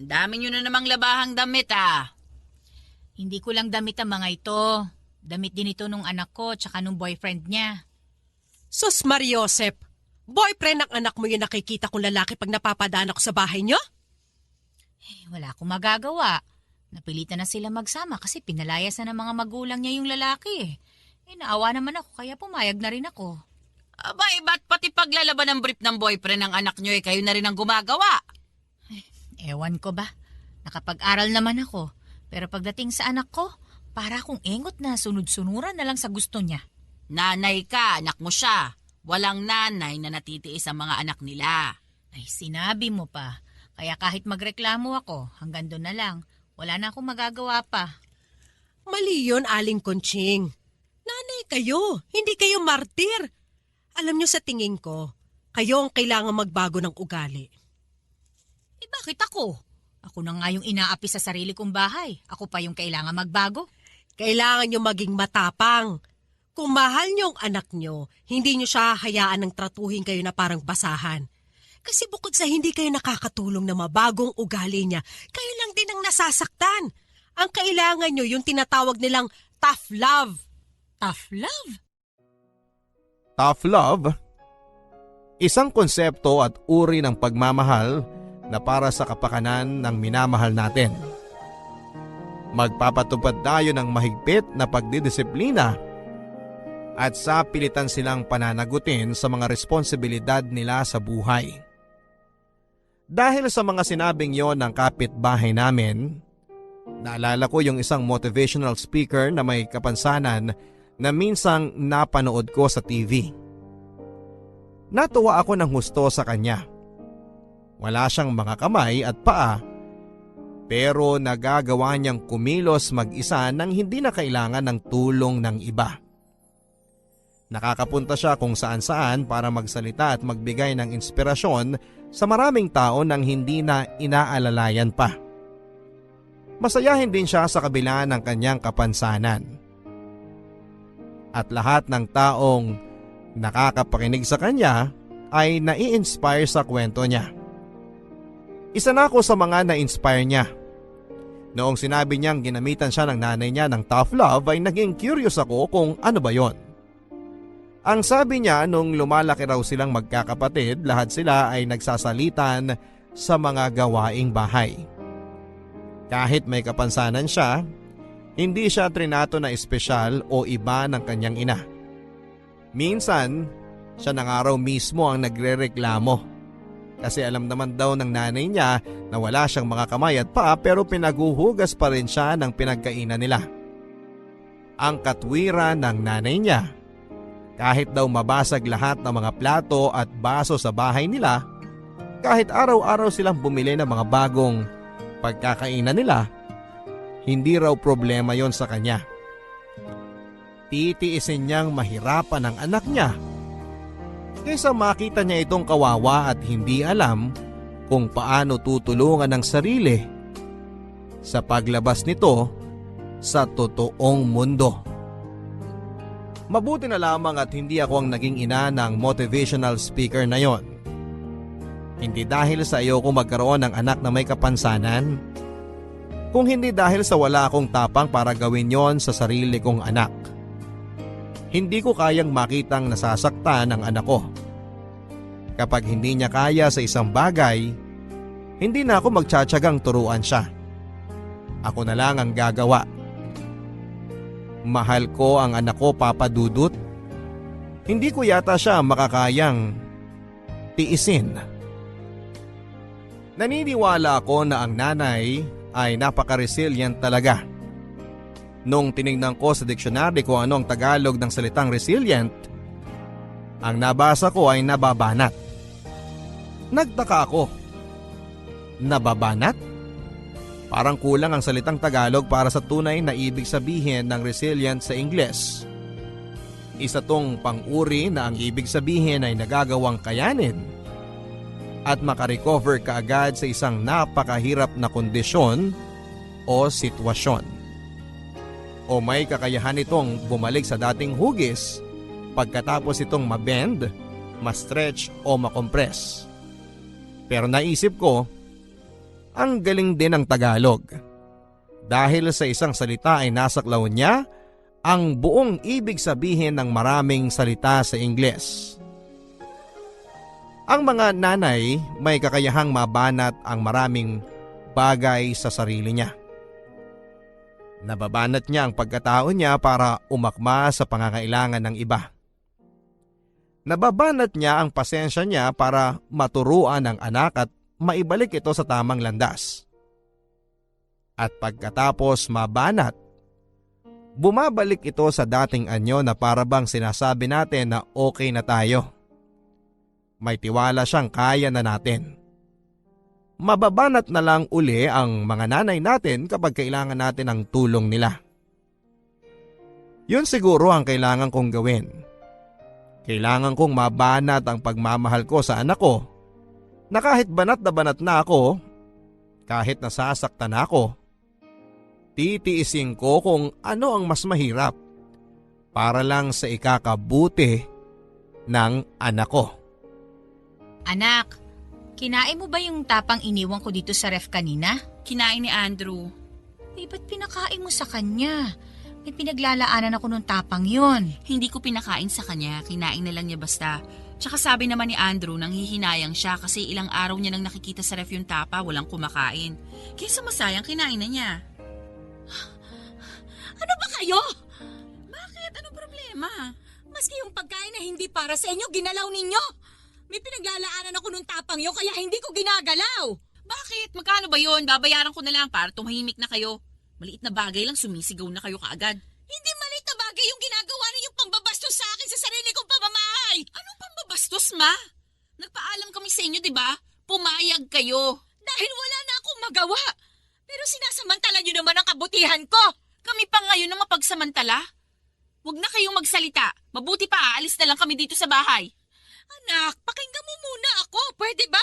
ang dami nyo na namang labahang damit ah. Hindi ko lang damit ang mga ito. Damit din ito nung anak ko tsaka nung boyfriend niya. Sus Mariosep, boyfriend ng anak mo yung nakikita kong lalaki pag napapadaan ako sa bahay niyo? Wala akong magagawa. Napilitan na sila magsama kasi pinalayas na ng mga magulang niya yung lalaki. Naawa naman ako kaya pumayag na rin ako. Abay, ba't pati paglalaban ng brief ng boyfriend ng anak nyo kayo na rin ang gumagawa? Ewan ko ba? Nakapag-aral naman ako. Pero pagdating sa anak ko, para akong engot na sunod-sunuran na lang sa gusto niya. Nanay ka, anak mo siya. Walang nanay na natitiis ang mga anak nila. Ay, sinabi mo pa. Kaya kahit magreklamo ako, hanggang doon na lang. Wala na akong magagawa pa. Mali yun, Aling Conching. Nanay kayo, hindi kayo martir. Alam nyo sa tingin ko, kayo ang kailangan magbago ng ugali. Eh bakit ako? Ako na nga yung inaapi sa sarili kong bahay. Ako pa yung kailangan magbago. Kailangan nyo maging matapang. Kung mahal nyo ang anak nyo, hindi nyo siya hayaan ng tratuhin kayo na parang basahan. Kasi bukod sa hindi kayo nakakatulong na mabagong ugali niya, kayo lang din ang nasasaktan. Ang kailangan nyo yung tinatawag nilang tough love. Tough love? Tough love? Isang konsepto at uri ng pagmamahal na para sa kapakanan ng minamahal natin. Magpapatupad tayo ng mahigpit na pagdidisiplina at sa pilitan silang pananagutin sa mga responsibilidad nila sa buhay. Dahil sa mga sinabing yon ng kapitbahay namin, naalala ko yung isang motivational speaker na may kapansanan na minsang napanood ko sa TV. Natuwa ako ng husto sa kanya. Wala siyang mga kamay at paa, pero nagagawa niyang kumilos mag-isa nang hindi na kailangan ng tulong ng iba. Nakakapunta siya kung saan-saan para magsalita at magbigay ng inspirasyon sa maraming tao nang hindi na inaalalayan pa. Masayahin din siya sa kabila ng kanyang kapansanan. At lahat ng taong nakakapakinig sa kanya ay nai-inspire sa kwento niya. Isa na ako sa mga na-inspire niya. Noong sinabi niyang ginamitan siya ng nanay niya ng tough love ay naging curious ako kung ano ba yon. Ang sabi niya nung lumalaki raw silang magkakapatid, lahat sila ay nagsasalitan sa mga gawaing bahay. Kahit may kapansanan siya, hindi siya trinato na espesyal o iba ng kanyang ina. Minsan, siya na nga raw mismo ang nagrereklamo. Kasi alam naman daw ng nanay niya na wala siyang mga kamay at paa pero pinaguhugas pa rin siya ng pinagkainan nila. Ang katwiran ng nanay niya, kahit daw mabasag lahat ng mga plato at baso sa bahay nila, kahit araw-araw silang bumili ng mga bagong pagkakainan nila, hindi raw problema yon sa kanya. Titiisin niyang mahirapan ang anak niya kaysa makita niya itong kawawa at hindi alam kung paano tutulungan ang sarili sa paglabas nito sa totoong mundo. Mabuti na lamang at hindi ako ang naging ina ng motivational speaker na yon. Hindi dahil sa ayoko magkaroon ng anak na may kapansanan, kung hindi dahil sa wala akong tapang para gawin yon sa sarili kong anak. Hindi ko kayang makitang nasasaktan ang anak ko. Kapag hindi niya kaya sa isang bagay, hindi na ako magtsatsagang turuan siya. Ako na lang ang gagawa. Mahal ko ang anak ko, Papa Dudut. Hindi ko yata siya makakayang tiisin. Naniniwala ako na ang nanay ay napaka-resilient talaga. Nung tinignan ko sa diksyonary kung ano ang Tagalog ng salitang resilient, ang nabasa ko ay nababanat. Nagtaka ako. Nababanat? Parang kulang ang salitang Tagalog para sa tunay na ibig sabihin ng resilient sa Ingles. Isa tong pang-uri na ang ibig sabihin ay nagagawang kayanin at makarecover kaagad sa isang napakahirap na kondisyon o sitwasyon. O may kakayahan itong bumalik sa dating hugis pagkatapos itong mabend, ma-stretch o makompress. Pero naisip ko, ang galing din ng Tagalog. Dahil sa isang salita ay nasaklaw niya ang buong ibig sabihin ng maraming salita sa Ingles. Ang mga nanay may kakayahang mabanat ang maraming bagay sa sarili niya. Nababanat niya ang pagkatao niya para umakma sa pangangailangan ng iba. Nababanat niya ang pasensya niya para maturuan ang anak at maibalik ito sa tamang landas. At pagkatapos mabanat, bumabalik ito sa dating anyo na parabang sinasabi natin na okay na tayo. May tiwala siyang kaya na natin. mababanat na lang uli ang mga nanay natin kapag kailangan natin ng tulong nila. Yun siguro ang kailangan kong gawin. Kailangan kong mabanat ang pagmamahal ko sa anak ko na kahit banat na ako, kahit nasasaktan ako, titiisin ko kung ano ang mas mahirap para lang sa ikakabuti ng anak ko. Anak, kinain mo ba yung tapang iniwan ko dito sa ref kanina? Kinain ni Andrew. Eh, ba't pinakain mo sa kanya? May pinaglalaanan ako nung tapang yon. Hindi ko pinakain sa kanya, kinain na lang niya basta. Tsaka sabi naman ni Andrew, nanghihinayang siya kasi ilang araw niya nang nakikita sa ref yung tapa, walang kumakain. Kaysa masayang, kinain na niya. Ano ba kayo? Bakit? Anong problema? Maski yung pagkain na hindi para sa inyo, ginalaw ninyo. May pinaglalaanan ako nung tapang yon kaya hindi ko ginagalaw. Bakit? Magkano ba yun? Babayaran ko na lang para tumahimik na kayo. Maliit na bagay lang, sumisigaw na kayo kaagad. Hindi maliit na bagay yung ginagawa ninyong pambabastos sa akin sa sarili kong pamamahay. Anong pambabastos, ma? Nagpaalam kami sa inyo, di ba? Pumayag kayo. Dahil wala na akong magawa. Pero sinasamantala niyo naman ang kabutihan ko. Kami pa ngayon ang mapagsamantala. Huwag na kayong magsalita. Mabuti pa, aalis na lang kami dito sa bahay. Anak, pakinggan mo muna ako. Pwede ba?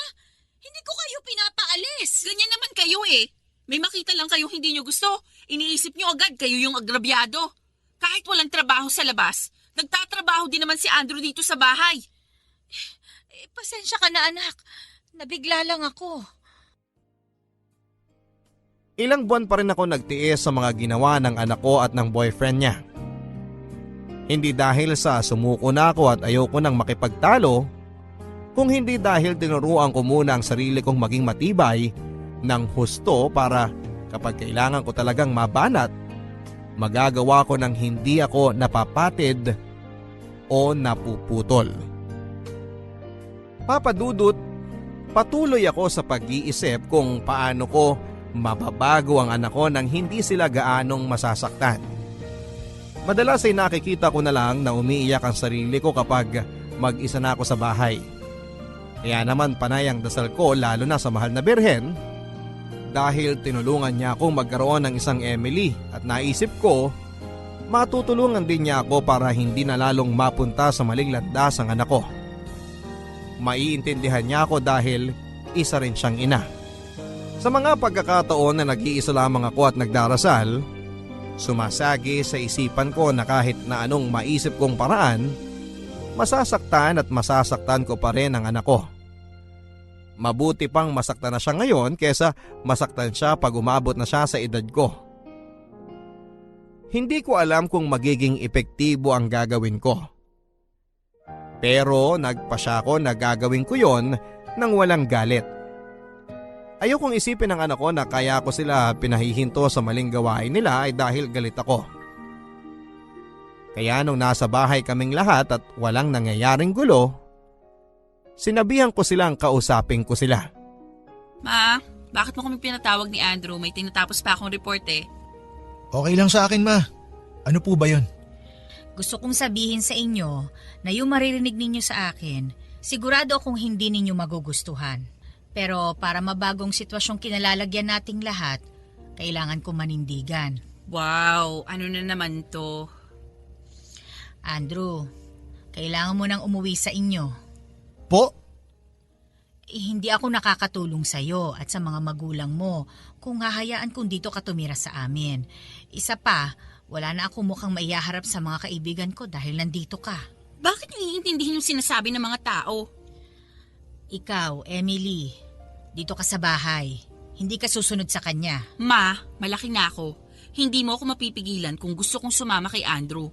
Hindi ko kayo pinapaalis. Ganyan naman kayo eh. May makita lang kayong hindi nyo gusto. Iniisip nyo agad kayo yung agrabyado. Kahit walang trabaho sa labas, nagtatrabaho din naman si Andrew dito sa bahay. Pasensya ka na, anak. Nabigla lang ako. Ilang buwan pa rin ako nagtiis sa mga ginawa ng anak ko at ng boyfriend niya. Hindi dahil sa sumuko na ako at ayoko nang makipagtalo, kung hindi dahil tinuruan ko muna ang sarili kong maging matibay ng husto para kapag kailangan ko talagang mabanat, magagawa ko ng hindi ako napapatid o napuputol. Papadudot, patuloy ako sa pag-iisip kung paano ko mababago ang anak ko nang hindi sila gaanong masasaktan. Madalas ay nakikita ko na lang na umiiyak ang sarili ko kapag mag-isa na ako sa bahay. Kaya naman panay ang dasal ko lalo na sa mahal na Birhen dahil tinulungan niya akong magkaroon ng isang Emily at naisip ko matutulungan din niya ako para hindi na lalong mapunta sa maling landas ang anak ko. Maiintindihan niya ako dahil isa rin siyang ina. Sa mga pagkakataon na nag-iisa lamang ako at nagdarasal, sumasagi sa isipan ko na kahit na anong maisip kong paraan, masasaktan at masasaktan ko pa rin ang anak ko. Mabuti pang masaktan na siya ngayon kesa masaktan siya pag umabot na siya sa edad ko. Hindi ko alam kung magiging epektibo ang gagawin ko. Pero nagpasya ko na gagawin ko yon nang walang galit. Ayokong isipin ng anak ko na kaya ko sila pinahihinto sa maling gawain nila ay dahil galit ako. Kaya nung nasa bahay kaming lahat at walang nangyayaring gulo, sinabihan ko silang kausapin ko sila. Ma, bakit mo kami pinatawag ni Andrew? May tinatapos pa akong report eh. Okay lang sa akin, ma. Ano po ba yun? Gusto kong sabihin sa inyo na yung maririnig ninyo sa akin, sigurado akong hindi ninyo magugustuhan. Pero para mabagong sitwasyong kinalalagyan nating lahat, kailangan ko manindigan. Wow, ano na naman to? Andrew, kailangan mo nang umuwi sa inyo. Po? Hindi ako nakakatulong sa'yo at sa mga magulang mo kung hahayaan kung dito ka tumira sa amin. Isa pa, wala na akong mukhang maihaharap sa mga kaibigan ko dahil nandito ka. Bakit nyo iintindihin yung sinasabi ng mga tao? Ikaw, Emily, dito ka sa bahay. Hindi ka susunod sa kanya. Ma, malaki na ako. Hindi mo ako mapipigilan kung gusto kong sumama kay Andrew.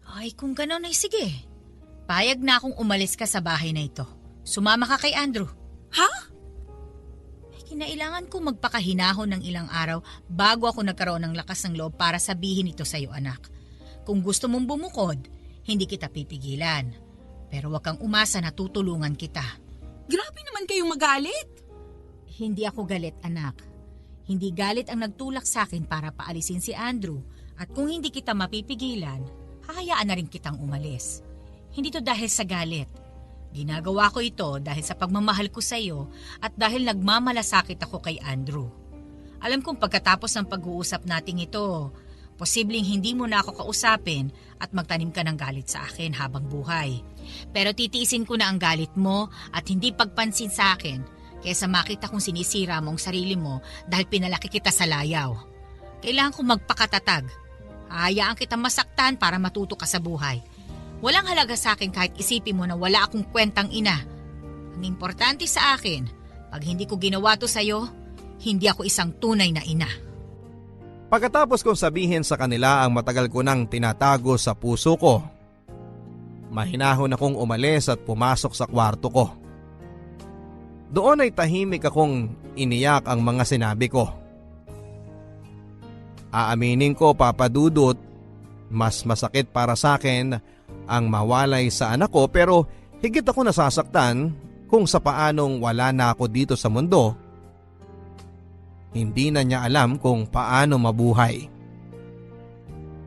Ay, kung gano'n ay sige. Payag na akong umalis ka sa bahay na ito. Sumama ka kay Andrew. Ha? Kinailangan ko magpakahinahon ng ilang araw bago ako nagkaroon ng lakas ng loob para sabihin ito sa iyo, anak. Kung gusto mong bumukod, hindi kita pipigilan. Pero wag kang umasa na tutulungan kita. Grabe naman kayong magalit. Hindi ako galit, anak. Hindi galit ang nagtulak sa akin para paalisin si Andrew. At kung hindi kita mapipigilan, hahayaan na rin kitang umalis. Hindi to dahil sa galit. Ginagawa ko ito dahil sa pagmamahal ko sa iyo at dahil nagmamalasakit ako kay Andrew. Alam kong pagkatapos ng pag-uusap nating ito, posibleng hindi mo na ako kausapin at magtanim ka ng galit sa akin habang buhay. Pero titiisin ko na ang galit mo at hindi pagpansin sa akin kaysa makita kong sinisira mo ang sarili mo dahil pinalaki kita sa layaw. Kailangan kong magpakatatag. Hayaan kita masaktan para matuto ka sa buhay. Walang halaga sa akin kahit isipin mo na wala akong kwentang ina. Ang importante sa akin, pag hindi ko ginawa to sa'yo, hindi ako isang tunay na ina. Pagkatapos kong sabihin sa kanila ang matagal ko nang tinatago sa puso ko, mahinahon akong umalis at pumasok sa kwarto ko. Doon ay tahimik akong iniyak ang mga sinabi ko. Aaminin ko, Papa Dudut, mas masakit para sa akin ang mawalay sa anak ko, pero higit ako nasasaktan kung sa paanong wala na ako dito sa mundo. Hindi na niya alam kung paano mabuhay.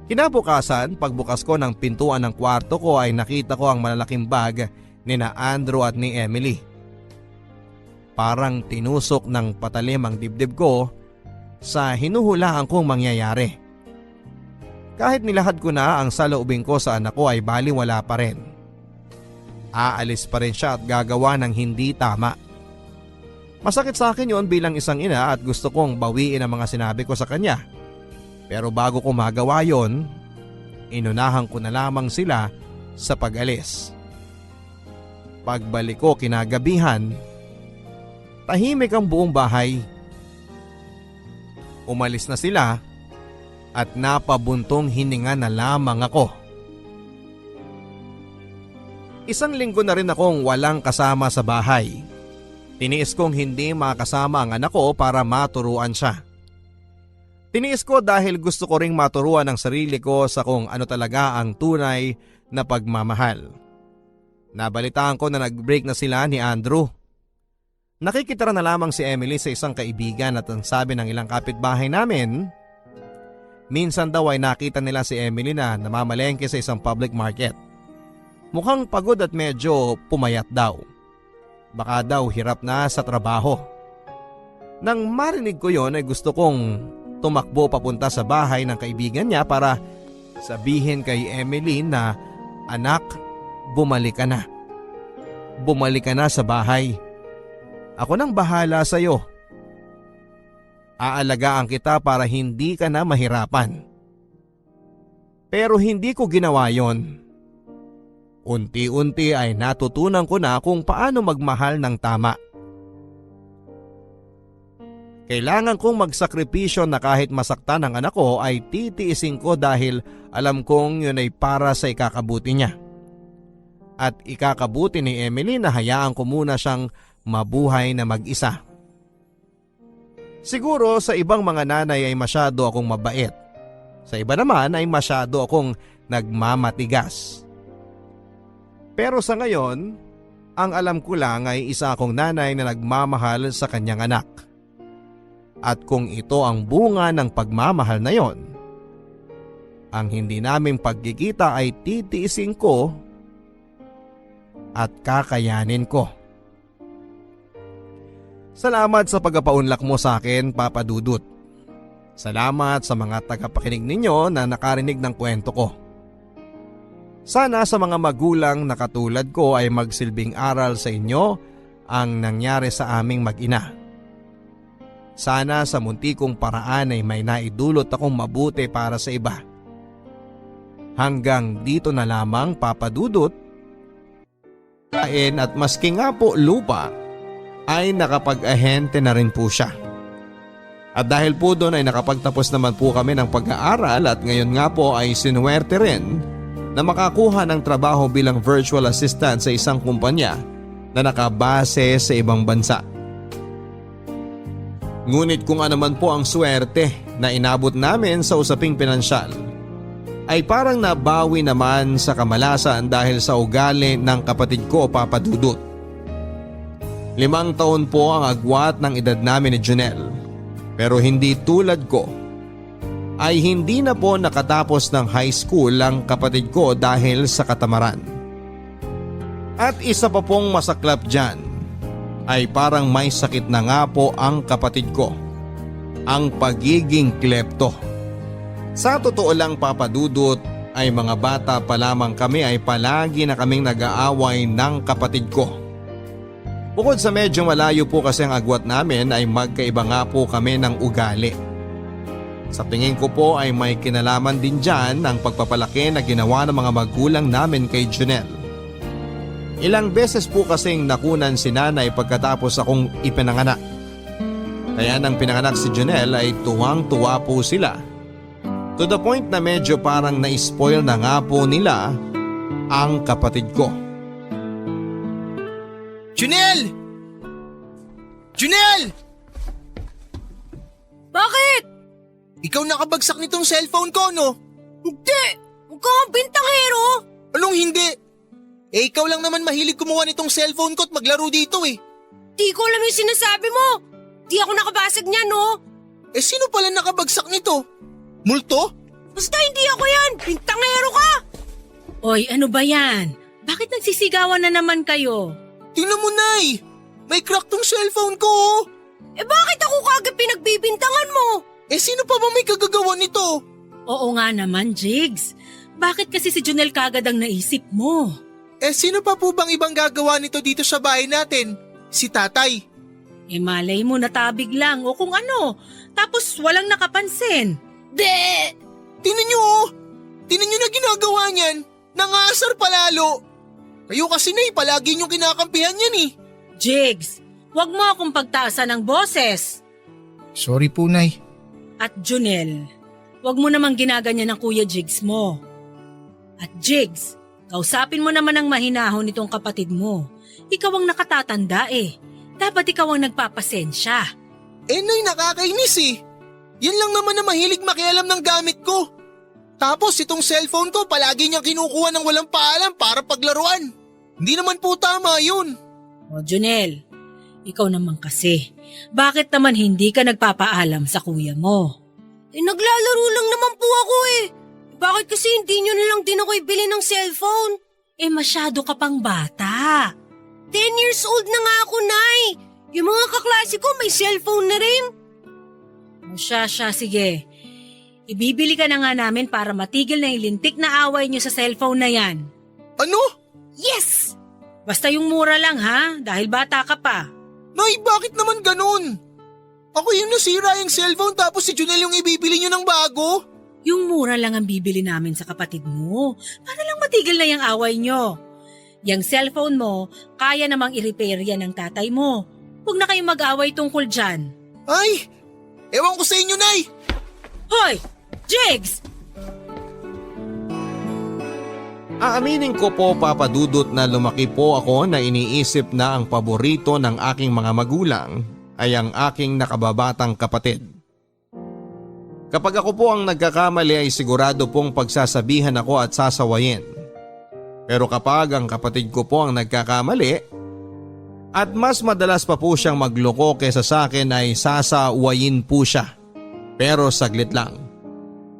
Kinabukasan, pagbukas ko ng pintuan ng kwarto ko ay nakita ko ang malalaking bag ni na Andrew at ni Emily. Parang tinusok ng patalim ang dibdib ko sa hinuhulaan kong mangyayari. Kahit nilahad ko na ang saloobin ko sa anak ko ay baliwala pa rin. Aalis pa rin siya at gagawa ng hindi tama. Masakit sa akin yon bilang isang ina at gusto kong bawiin ang mga sinabi ko sa kanya. Pero bago ko magawa yon, inunahan ko na lamang sila sa pag-alis. Pagbalik ko kinagabihan, tahimik ang buong bahay. Umalis na sila at napabuntong hininga na lamang ako. Isang linggo na rin akong walang kasama sa bahay. Tiniis kong hindi makasama ang anak ko para maturuan siya. Tiniis ko dahil gusto ko ring maturuan ang sarili ko sa kung ano talaga ang tunay na pagmamahal. Nabalitaan ko na nag-break na sila ni Andrew. Nakikitira na lamang si Emily sa isang kaibigan at ang sabi ng ilang kapitbahay namin, minsan daw ay nakita nila si Emily na namamalengke sa isang public market. Mukhang pagod at medyo pumayat daw. Baka daw hirap na sa trabaho. Nang marinig ko yon ay gusto kong tumakbo papunta sa bahay ng kaibigan niya para sabihin kay Emily na, "Anak, bumalik ka na. Bumalik ka na sa bahay. Ako nang bahala sa iyo. Aalagaan kita para hindi ka na mahirapan." Pero hindi ko ginawa yon. Unti-unti ay natutunan ko na kung paano magmahal ng tama. Kailangan kong magsakripisyo na kahit masaktan ang anak ko ay titiisin ko dahil alam kong yun ay para sa ikakabuti niya. At ikakabuti ni Emily na hayaan ko muna siyang mabuhay na mag-isa. Siguro sa ibang mga nanay ay masyado akong mabait. Sa iba naman ay masyado akong nagmamatigas. Pero sa ngayon, ang alam ko lang ay isa akong nanay na nagmamahal sa kanyang anak. At kung ito ang bunga ng pagmamahal na yon, ang hindi naming pagkikita ay titiisin ko at kakayanin ko. Salamat sa pagpapaunlak mo sa akin, Papa Dudut. Salamat sa mga tagapakinig ninyo na nakarinig ng kwento ko. Sana sa mga magulang na katulad ko ay magsilbing aral sa inyo ang nangyari sa aming mag-ina. Sana sa munti kong paraan ay may naidulot akong mabuti para sa iba. Hanggang dito na lamang, Papa Dudut. Kain at maski nga po lupa ay nakapag-ahente na rin po siya. At dahil po doon ay nakapagtapos naman po kami ng pag-aaral at ngayon nga po ay sinuwerte rin na makakuha ng trabaho bilang virtual assistant sa isang kumpanya na nakabase sa ibang bansa. Ngunit kung ano man po ang swerte na inabot namin sa usaping pinansyal, ay parang nabawi naman sa kamalasan dahil sa ugali ng kapatid ko, Papa Dudut. 5 taon po ang agwat ng edad namin ni Junel, pero hindi tulad ko ay hindi na po nakatapos ng high school ang kapatid ko dahil sa katamaran. At isa pa pong masaklap dyan ay parang may sakit na nga po ang kapatid ko. Ang pagiging klepto. Sa totoo lang Papa Dudut ay mga bata pa lamang kami ay palagi na kaming nag-aaway ng kapatid ko. Bukod sa medyo malayo po kasi ang agwat namin ay magkaiba nga po kami ng ugali. Sa tingin ko po ay may kinalaman din dyan ang pagpapalaki na ginawa ng mga magulang namin kay Junel. Ilang beses po kasing nakunan si nanay pagkatapos akong ipinanganak. Kaya nang pinanganak si Junel ay tuwang-tuwa po sila. To the point na medyo parang na-spoil na nga po nila ang kapatid ko. Junel! Junel! Bakit? Ikaw nakabagsak nitong cellphone ko, no? Hindi! Huwag kang bintangero! Anong hindi? Eh ikaw lang naman mahilig kumuha nitong cellphone ko at maglaro dito eh. Di ko alam yung sinasabi mo. Di ako nakabasag niya, no? Eh sino pala nakabagsak nito? Multo? Basta hindi ako yan! Bintangero ka! Oy, ano ba yan? Bakit nagsisigawan na naman kayo? Tingnan mo, Nay! May crack tong cellphone ko, oh! Eh bakit ako kagad pinagbibintangan mo? Eh sino pa ba may kagagawa nito? Oo nga naman, Jigs. Bakit kasi si Junel kagad ang naisip mo? Eh sino pa po bang ibang gagawa nito dito sa bahay natin? Si tatay. Eh malay mo natabig lang o kung ano. Tapos walang nakapansin. De! Tingnan nyo, oh! Tingnan nyo na ginagawa niyan. Nangasar palalo. Kayo kasi, Nay, palagi nyo kinakampihan yan eh. Jigs, wag mo akong pagtaasan ng boses. Sorry po, Nay. At Junel, wag mo namang ginaganyan ng Kuya Jigs mo. At Jigs, kausapin mo naman ang mahinahon nitong kapatid mo. Ikaw ang nakatatanda eh. Dapat ikaw ang nagpapasensya. Eh, Nay, nakakainis eh. Yan lang naman na mahilig makialam ng gamit ko. Tapos itong cellphone ko palagi niyang kinukuha ng walang paalam para paglaruan. Hindi naman po tama yun. O Junel, ikaw naman kasi. Bakit naman hindi ka nagpapaalam sa kuya mo? Eh naglalaro lang naman po ako eh. Bakit kasi hindi nyo nilang din ako ibili ng cellphone? Eh masyado ka pang bata. 10 years old na nga ako, Nay. Yung mga kaklase ko may cellphone na rin. O siya, sige. Ibibili ka na nga namin para matigil na yung lintik na away niyo sa cellphone na yan. Ano? Yes! Basta yung mura lang ha, dahil bata ka pa. Nay, bakit naman ganun? Ako yung nasira yung cellphone tapos si Junel yung ibibili niyo ng bago? Yung mura lang ang bibili namin sa kapatid mo. Para lang matigil na yung away niyo. Yung cellphone mo, kaya namang i-repair yan ng tatay mo. Huwag na kayong mag-away tungkol dyan. Ay, ewan ko sa inyo, Nay. Hoy! Jigs! Aaminin ko po Papa Dudut na lumaki po ako na iniisip na ang paborito ng aking mga magulang ay ang aking nakababatang kapatid. Kapag ako po ang nagkakamali ay sigurado pong pagsasabihan ako at sasawayin. Pero kapag ang kapatid ko po ang nagkakamali at mas madalas pa po siyang magloko kaysa sa akin ay sasawayin po siya. Pero saglit lang.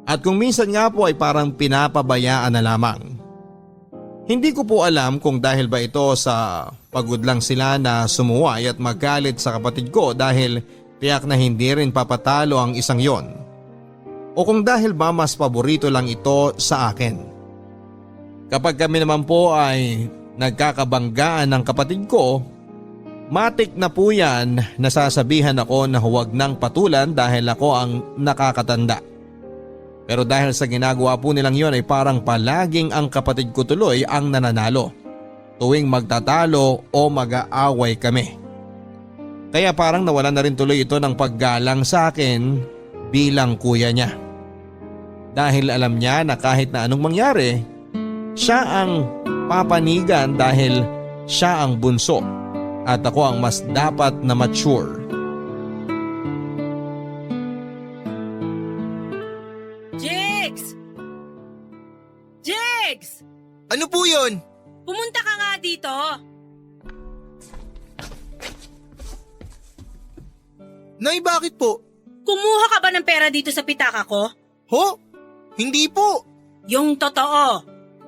At kung minsan nga po ay parang pinapabayaan na lamang. Hindi ko po alam kung dahil ba ito sa pagod lang sila na sumuway at magalit sa kapatid ko dahil tiyak na hindi rin papatalo ang isang yon. O kung dahil ba mas paborito lang ito sa akin. Kapag kami naman po ay nagkakabanggaan ng kapatid ko, matik na po yan nasasabihan ako na huwag nang patulan dahil ako ang nakakatanda. Pero dahil sa ginagawa po nilang yon ay parang palaging ang kapatid ko tuloy ang nananalo tuwing magtatalo o mag-aaway kami. Kaya parang nawalan na rin tuloy ito ng paggalang sa akin bilang kuya niya. Dahil alam niya na kahit na anong mangyari, siya ang papanigan dahil siya ang bunso at ako ang mas dapat na mature. Jigs! Jigs! Ano po yun? Pumunta ka nga dito. Nay, bakit po? Kumuha ka ba ng pera dito sa pitaka ko? Ho? Hindi po. Yung totoo.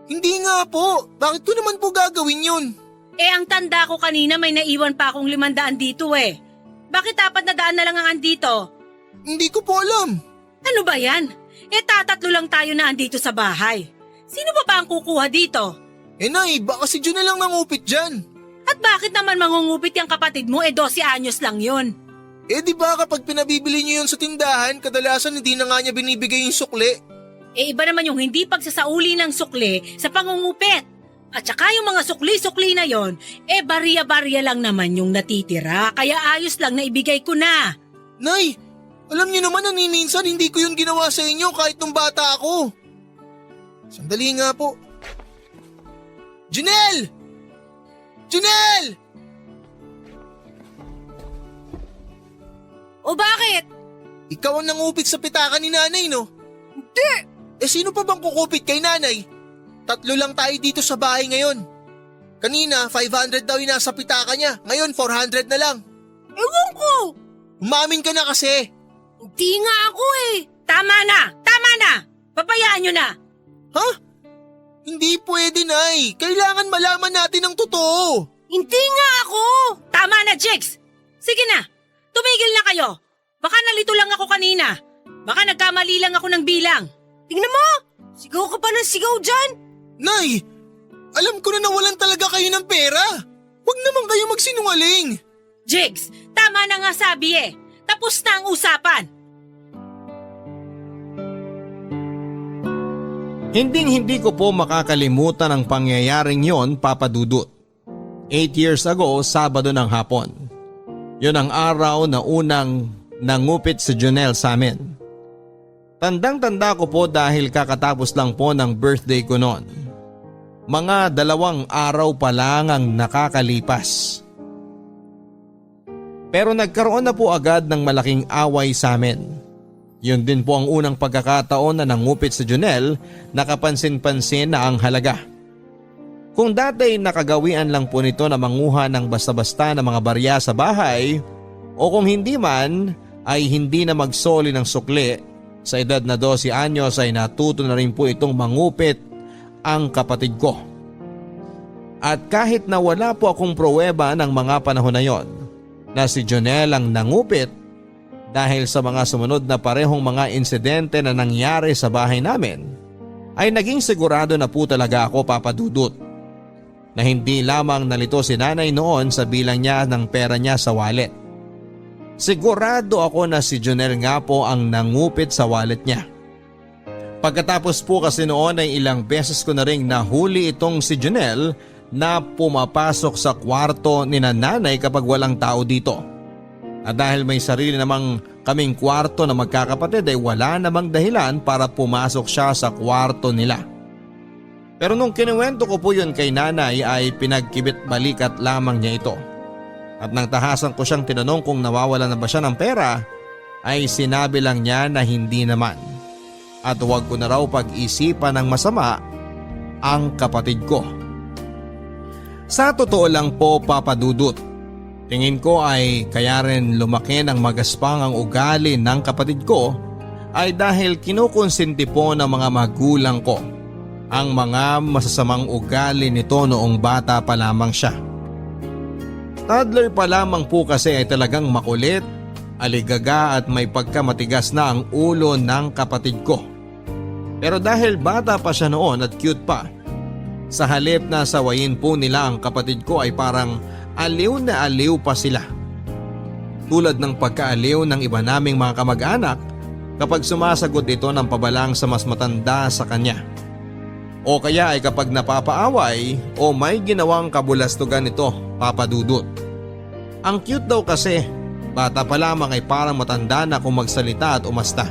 Hindi nga po. Bakit ko naman po gagawin yun? Ang tanda ko kanina may naiwan pa akong 500 dito eh. Bakit apat na daan na lang ang andito? Hindi ko po alam. Ano ba yan? Tatatlo lang tayo na andito sa bahay. Sino ba ang kukuha dito? Nay, baka si Junel lang nangupit dyan. At bakit naman mangungupit yung kapatid mo 12 anyos lang yun? Di ba kapag pinabibili niyo yun sa tindahan, kadalasan hindi na nga niya binibigay yung sukli? Iba naman yung hindi pagsasauli ng sukli sa pangungupit. At saka yung mga sukli-sukli na yon, barya-barya lang naman yung natitira, kaya ayos lang na ibigay ko na. Nay, alam niyo naman na minsan hindi ko yun ginawa sa inyo kahit nung bata ako. Sandali nga po. Junel! Junel! O bakit? Ikaw ang nangupit sa pitaka ni nanay, no? Hindi! Sino pa bang kukupit kay nanay? 3 lang tayo dito sa bahay ngayon. Kanina, 500 daw yung nasa pitaka niya. Ngayon, 400 na lang. Ewan ko! Umamin ka na kasi. Hindi nga ako eh. Tama na! Tama na! Papayaan nyo na! Ha? Hindi pwede, Nay. Kailangan malaman natin ang totoo. Hindi nga ako! Tama na, Jigs! Sige na! Tumigil na kayo! Baka nalito lang ako kanina. Baka nagkamali lang ako ng bilang. Tingnan mo! Sigaw ka pa ng sigaw dyan! Nay, alam ko na nawalan talaga kayo ng pera. Huwag naman kayo magsinungaling. Jigs, tama na nga sabi eh. Tapos na ang usapan. Hinding-hindi ko po makakalimutan ang pangyayaring yon, Papa Dudut. 8 years ago, Sabado ng hapon. Yun ang araw na unang nangupit si Junel sa amin. Tandang-tanda ko po dahil kakatapos lang po ng birthday ko noon. Mga 2 araw pa lang ang nakakalipas. Pero nagkaroon na po agad ng malaking away sa amin. Yun din po ang unang pagkakataon na nangupit si Junel na kapansin-pansin na ang halaga. Kung dati nakagawian lang po nito na manguha ng basta-basta ng mga barya sa bahay o kung hindi man ay hindi na magsoli ng sukli, sa edad na 12 anyos ay natuto na rin po itong mangupit ang kapatid ko. At kahit na wala po akong pruweba ng mga panahon na yon na si Junel ang nangupit, dahil sa mga sumunod na parehong mga insidente na nangyari sa bahay namin, ay naging sigurado na po talaga ako, Papa Dudut, na hindi lamang nalito si nanay noon sa bilang niya ng pera niya sa wallet. Sigurado ako na si Junel nga po ang nangupit sa wallet niya. Pagkatapos po kasi noon ay ilang beses ko na ring nahuli itong si Junel na pumapasok sa kwarto ni nanay kapag walang tao dito. At dahil may sarili namang kaming kwarto na magkakapatid ay wala namang dahilan para pumasok siya sa kwarto nila. Pero nung kinuwento ko po yun kay nanay ay pinagkibit balikat lamang niya ito. At nang tahasan ko siyang tinanong kung nawawala na ba siya ng pera ay sinabi lang niya na hindi naman. At huwag ko na raw pag-isipan ng masama ang kapatid ko. Sa totoo lang po, Papa Dudut, tingin ko ay kaya rin lumaki ng magaspang ang ugali ng kapatid ko ay dahil kinukonsinti po ng mga magulang ko ang mga masasamang ugali nito noong bata pa lamang siya. Toddler pa lamang po kasi ay talagang makulit, aligaga at may pagkamatigas na ang ulo ng kapatid ko. Pero dahil bata pa siya noon at cute pa, sa halip na sawayin po nila ang kapatid ko ay parang aliw na aliw pa sila. Tulad ng pagkaaliw ng iba naming mga kamag-anak kapag sumasagot ito ng pabalang sa mas matanda sa kanya. O kaya ay kapag napapaaway o may ginawang kabulastugan ito, Papa Dudut. Ang cute daw kasi, bata pa lamang ay parang matanda na kung magsalita at umasta.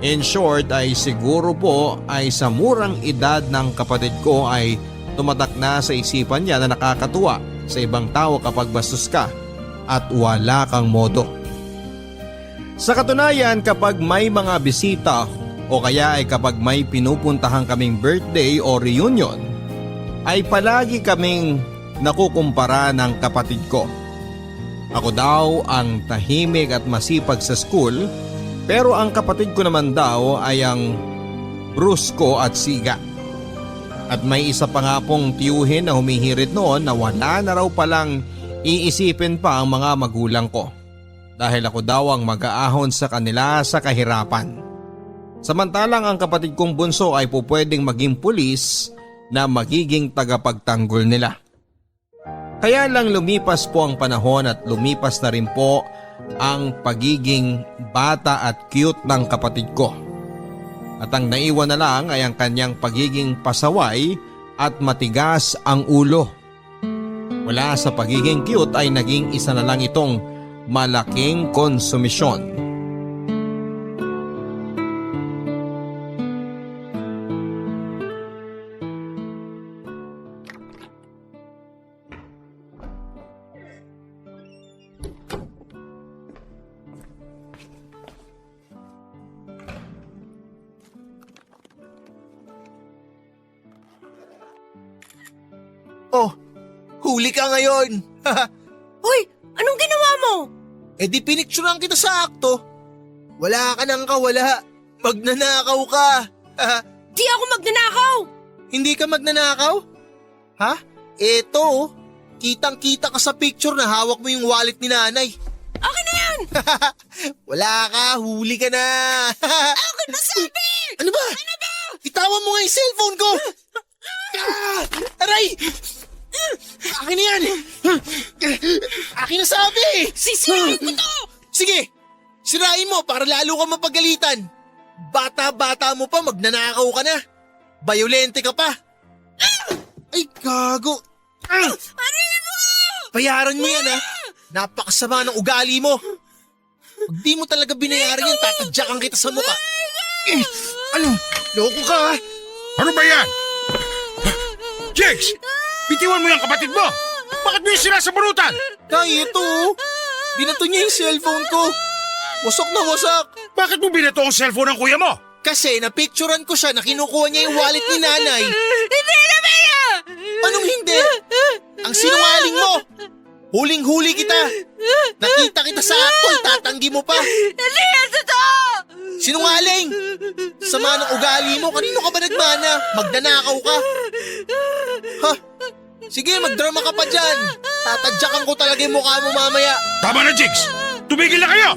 In short ay siguro po ay sa murang edad ng kapatid ko ay tumatak na sa isipan niya na nakakatuwa sa ibang tao kapag bastos ka at wala kang modo. Sa katunayan kapag may mga bisita o kaya ay kapag may pinupuntahan kaming birthday o reunion, ay palagi kaming nakukumpara ng kapatid ko. Ako daw ang tahimik at masipag sa school, pero ang kapatid ko naman daw ay ang brusko at siga. At may isa pa nga pong tiyuhin na humihirit noon na wala na raw palang iisipin pa ang mga magulang ko. Dahil ako daw ang mag-aahon sa kanila sa kahirapan. Samantalang ang kapatid kong bunso ay pupwedeng maging pulis na magiging tagapagtanggol nila. Kaya lang lumipas po ang panahon at lumipas na rin po ang pagiging bata at cute ng kapatid ko. At ang naiwan na lang ay ang kanyang pagiging pasaway at matigas ang ulo. Mula sa pagiging cute ay naging isa na lang itong malaking konsumisyon. Oh, huli ka ngayon. Hoy, anong ginawa mo? Eh di pinicturean kita sa akto. Wala ka nang kawala. Magnanakaw ka. Di ako magnanakaw! Hindi ka magnanakaw? Ha? Eto oh. Kitang-kita ka sa picture na hawak mo yung wallet ni nanay. Akin na yan! Wala ka, huli ka na. Akin na sabi! Ano ba? Itawan mo nga yung cellphone ko. Aray! Akin na yan. Akin na sabi. Sisirain ko to! Sige, sirain mo para lalo ka mapagalitan. Bata-bata mo pa, magnanakaw ka na. Bayolente ka pa. Ay, gago. Bayaran mo yan, ha? Napakasama ng ugali mo. Pag di mo talaga binayaran yan, tatadyakan kita sa mukha. Ano? Loko ka, ha? Ano ba yan? Jigs! Bitiwan mo yung kapatid mo! Bakit mo yung sinasabunutan? Kaya ito, oh. Binato niya yung cellphone ko. Wasak na wasak. Bakit mo binato ang cellphone ng kuya mo? Kasi napicturan ko siya na kinukuha niya yung wallet ni nanay. Hindi na Bea! Anong hindi? Ang sinungaling mo! Huling-huli kita! Nakita kita sa akto, tatanggi mo pa! Hindi yan totoo! Sinungaling! Sama ng ugali mo, kanino ka ba nagmana? Magnanakaw ka? Ha? Sige, magdrama ka pa dyan! Tatadyakan ko talaga yung mukha mo mamaya! Tama na, Jigs! Tumigil na kayo!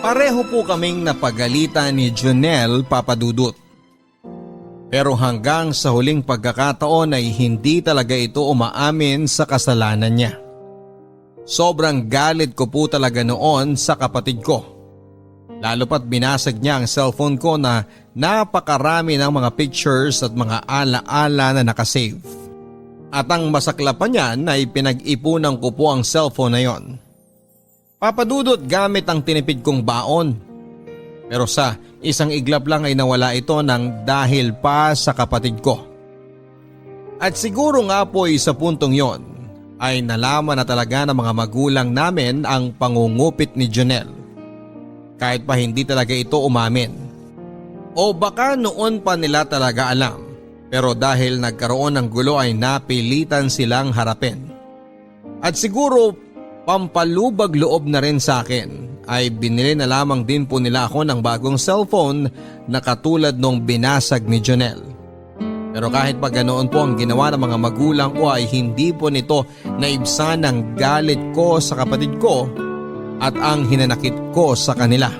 Pareho po kaming napagalitan ni Jonel Papadudut. Pero hanggang sa huling pagkakataon ay hindi talaga ito umaamin sa kasalanan niya. Sobrang galit ko po talaga noon sa kapatid ko. Lalo pat binasag niya ang cellphone ko na napakarami ng mga pictures at mga ala-ala na nakasave. At ang masakla pa niyan ay pinag-ipunan ko po ang cellphone na yon. Papadudot gamit ang tinipid kong baon. Pero sa isang iglap lang ay nawala ito ng dahil pa sa kapatid ko. At siguro nga po sa puntong yon ay nalaman na talaga ng mga magulang namin ang pangungupit ni Jonel. Kahit pa hindi talaga ito umamin. O baka noon pa nila talaga alam. Pero dahil nagkaroon ng gulo ay napilitan silang harapin. At siguro pampalubag loob na rin sa akin ay binili na lamang din po nila ako ng bagong cellphone na katulad nung binasag ni Jonel. Pero kahit pa ganoon po ang ginawa ng mga magulang ko ay hindi po nito naibsan ang galit ko sa kapatid ko at ang hinanakit ko sa kanila.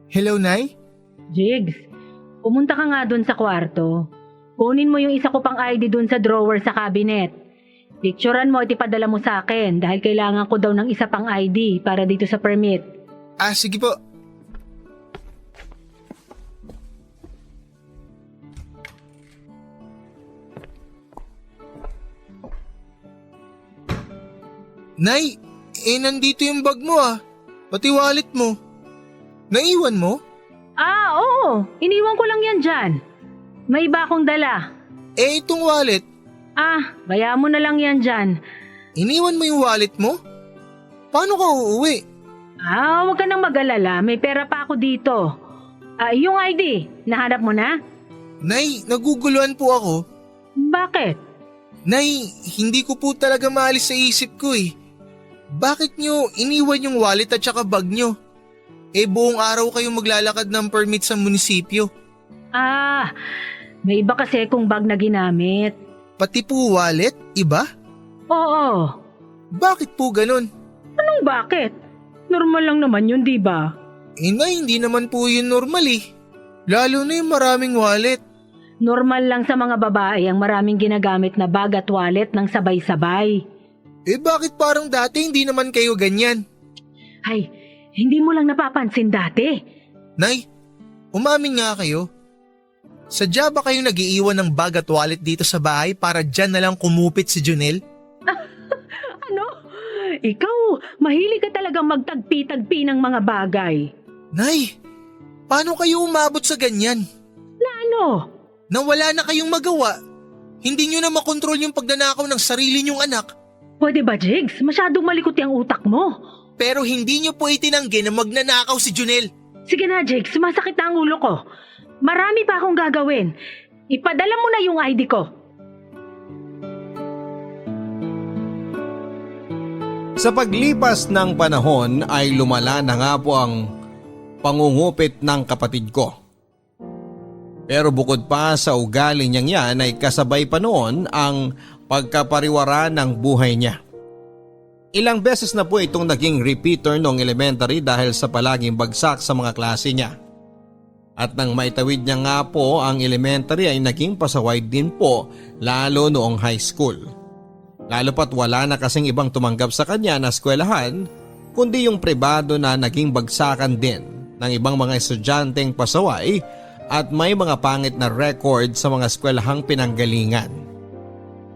Hello, Nay? Jigs, pumunta ka nga dun sa kwarto. Kunin mo yung isa ko pang ID dun sa drawer sa cabinet. Picturean mo at ipadala mo sa akin dahil kailangan ko daw ng isa pang ID para dito sa permit. Ah, sige po. Nay, nandito yung bag mo ah. Pati wallet mo. Naiwan mo? Ah, oo. Iniwan ko lang yan dyan. May iba akong dala. Itong wallet. Ah, bayaan mo na lang yan dyan. Iniwan mo yung wallet mo? Paano ka uuwi? Ah, huwag ka nang mag-alala. May pera pa ako dito. Ah, yung ID, nahanap mo na? Nay, naguguluhan po ako. Bakit? Nay, hindi ko po talaga maalis sa isip ko eh. Bakit nyo iniwan yung wallet at saka bag nyo? Buong araw kayong maglalakad ng permit sa munisipyo. Ah, may iba kasi kung bag na ginamit. Pati po wallet, iba? Oo. Bakit po ganun? Anong bakit? Normal lang naman yun, di ba? Nay, hindi naman po yun normal eh. Lalo na yung maraming wallet. Normal lang sa mga babae ang maraming ginagamit na bag at wallet ng sabay-sabay. Bakit parang dati hindi naman kayo ganyan? Ay, hindi mo lang napapansin dati. Nay, umamin nga kayo. Sadya ba kayong nag-iiwan ng bag at wallet dito sa bahay para dyan na lang kumupit si Junel? Ano? Ikaw, mahilig ka talagang magtagpi-tagpi ng mga bagay. Nay, paano kayo umabot sa ganyan? Ano? Na wala na kayong magawa. Hindi nyo na makontrol yung pagnanakaw ng sarili nyong anak. Pwede ba, Jigs? Masyadong malikot yung utak mo. Pero hindi nyo po itinanggi na magnanakaw si Junel. Sige na, Jigs. Sumasakit na ang ulo ko. Marami pa akong gagawin. Ipadala mo na yung ID ko. Sa paglipas ng panahon ay lumala na nga po ang pangungupit ng kapatid ko. Pero bukod pa sa ugali niyang yan ay kasabay pa noon ang pagkapariwara ng buhay niya. Ilang beses na po itong naging repeater noong elementary dahil sa palaging bagsak sa mga klase niya. At nang maitawid niya nga po ang elementary ay naging pasaway din po lalo noong high school. Lalo pat wala na kasing ibang tumanggap sa kanya na eskwelahan kundi yung pribado na naging bagsakan din ng ibang mga estudyanteng pasaway at may mga pangit na record sa mga eskwelahang pinanggalingan.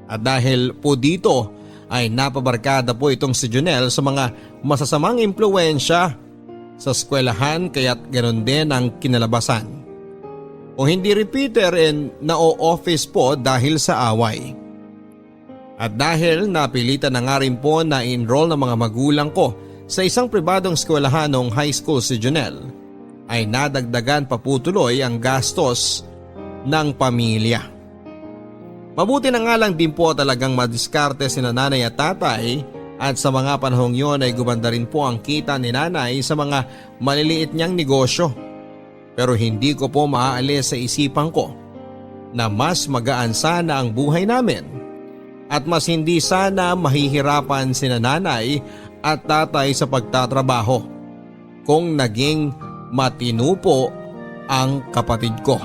At dahil po dito ay napabarkada po itong si Junel sa mga masasamang impluwensya sa eskwelahan kaya't ganoon din ang kinalabasan. O hindi repeater na-o-office po dahil sa away. At dahil napilitan na nga rin po na enroll ng mga magulang ko sa isang pribadong eskwelahan noong high school si Junel, ay nadagdagan pa po tuloy ang gastos ng pamilya. Mabuti na nga lang din po talagang madiskarte sina nanay at tatay at sa mga panahong yon ay gumanda rin po ang kita ni nanay sa mga maliliit niyang negosyo. Pero hindi ko po maaalis sa isipan ko na mas magaan sana ang buhay namin at mas hindi sana mahihirapan sina nanay at tatay sa pagtatrabaho kung naging matino po ang kapatid ko.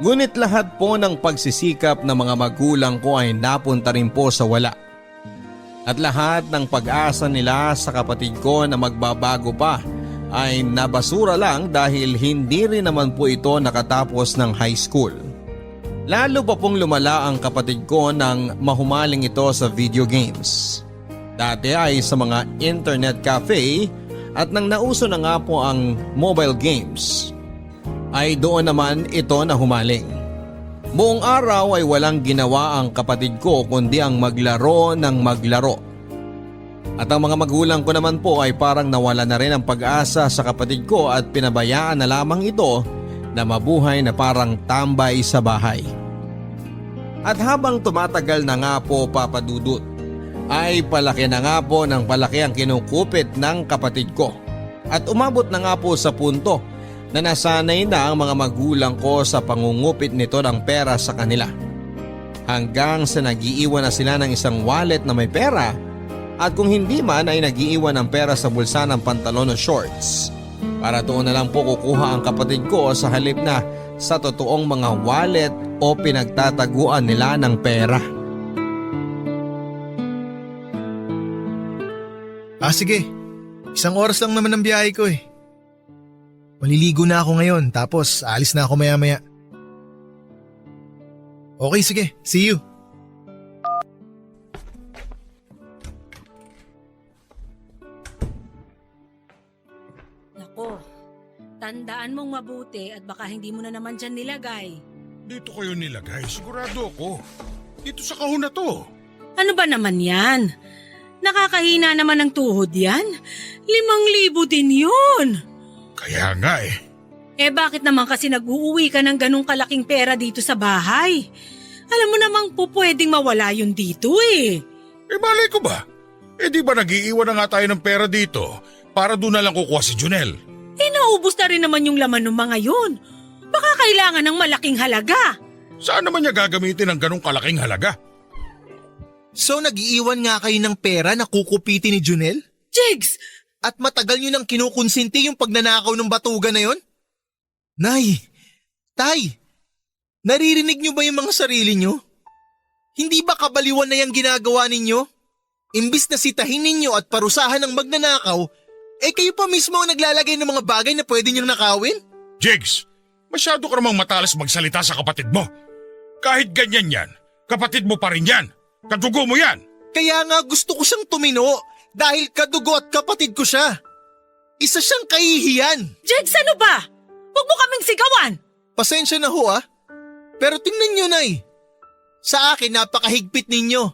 Ngunit lahat po ng pagsisikap ng mga magulang ko ay napunta rin po sa wala. At lahat ng pag-asa nila sa kapatid ko na magbabago pa ay nabasura lang dahil hindi rin naman po ito nakatapos ng high school. Lalo pa pong lumala ang kapatid ko nang mahumaling ito sa video games. Dati ay sa mga internet cafe at nang nauso na nga po ang mobile games, ay doon naman ito na humaling. Buong araw ay walang ginawa ang kapatid ko kundi ang maglaro ng maglaro. At ang mga magulang ko naman po ay parang nawala na rin ang pag-asa sa kapatid ko at pinabayaan na lamang ito na mabuhay na parang tambay sa bahay. At habang tumatagal na nga po Papa Dudut, ay palaki na nga po ng palaki ang kinukupit ng kapatid ko. At umabot na nga po sa punto na nasanay na ang mga magulang ko sa pangungupit nito ng pera sa kanila. Hanggang sa nag-iiwan na sila ng isang wallet na may pera at kung hindi man ay nag-iiwan ng pera sa bulsa ng pantalon o shorts. Para doon na lang po kukuha ang kapatid ko sa halip na sa totoong mga wallet o pinagtataguan nila ng pera. Sige. Isang oras lang naman ang biyahe ko eh. Maliligo na ako ngayon tapos alis na ako maya-maya. Okay, sige. See you. Nako, tandaan mong mabuti at baka hindi mo na naman dyan nilagay. Dito kayo nilagay, sigurado ako. Dito sa kahon na to. Ano ba naman yan? Nakakahina naman ng tuhod yan. 5,000 din yun. Kaya nga eh. Bakit naman kasi nag-uuwi ka ng ganong kalaking pera dito sa bahay? Alam mo namang po pwedeng mawala yun dito eh. Eh malay ko ba? Eh di ba nag-iiwan na nga tayo ng pera dito para doon na lang kukuha si Junel? Eh naubos na rin naman yung laman ng mga yun. Baka kailangan ng malaking halaga. Saan naman niya gagamitin ng ganong kalaking halaga? So nag-iiwan nga kayo ng pera na kukupiti ni Junel? Jigs! At matagal nyo nang kinukonsinti yung pagnanakaw ng batugan na yon? Nay, Tay, naririnig nyo ba yung mga sarili nyo? Hindi ba kabaliwan na yung ginagawa ninyo? Imbis na sitahin ninyo at parusahan ng magnanakaw, eh kayo pa mismo ang naglalagay ng mga bagay na pwede nyong nakawin? Jigs, masyado ka namang matalas magsalita sa kapatid mo. Kahit ganyan yan, kapatid mo pa rin yan. Kadugo mo yan. Kaya nga gusto ko siyang tumino dahil kadugo at kapatid ko siya. Isa siyang kahihiyan. Jigs, ano ba? Huwag mo kaming sigawan! Pasensya na ho Pero tingnan nyo, Nay. Sa akin napakahigpit ninyo.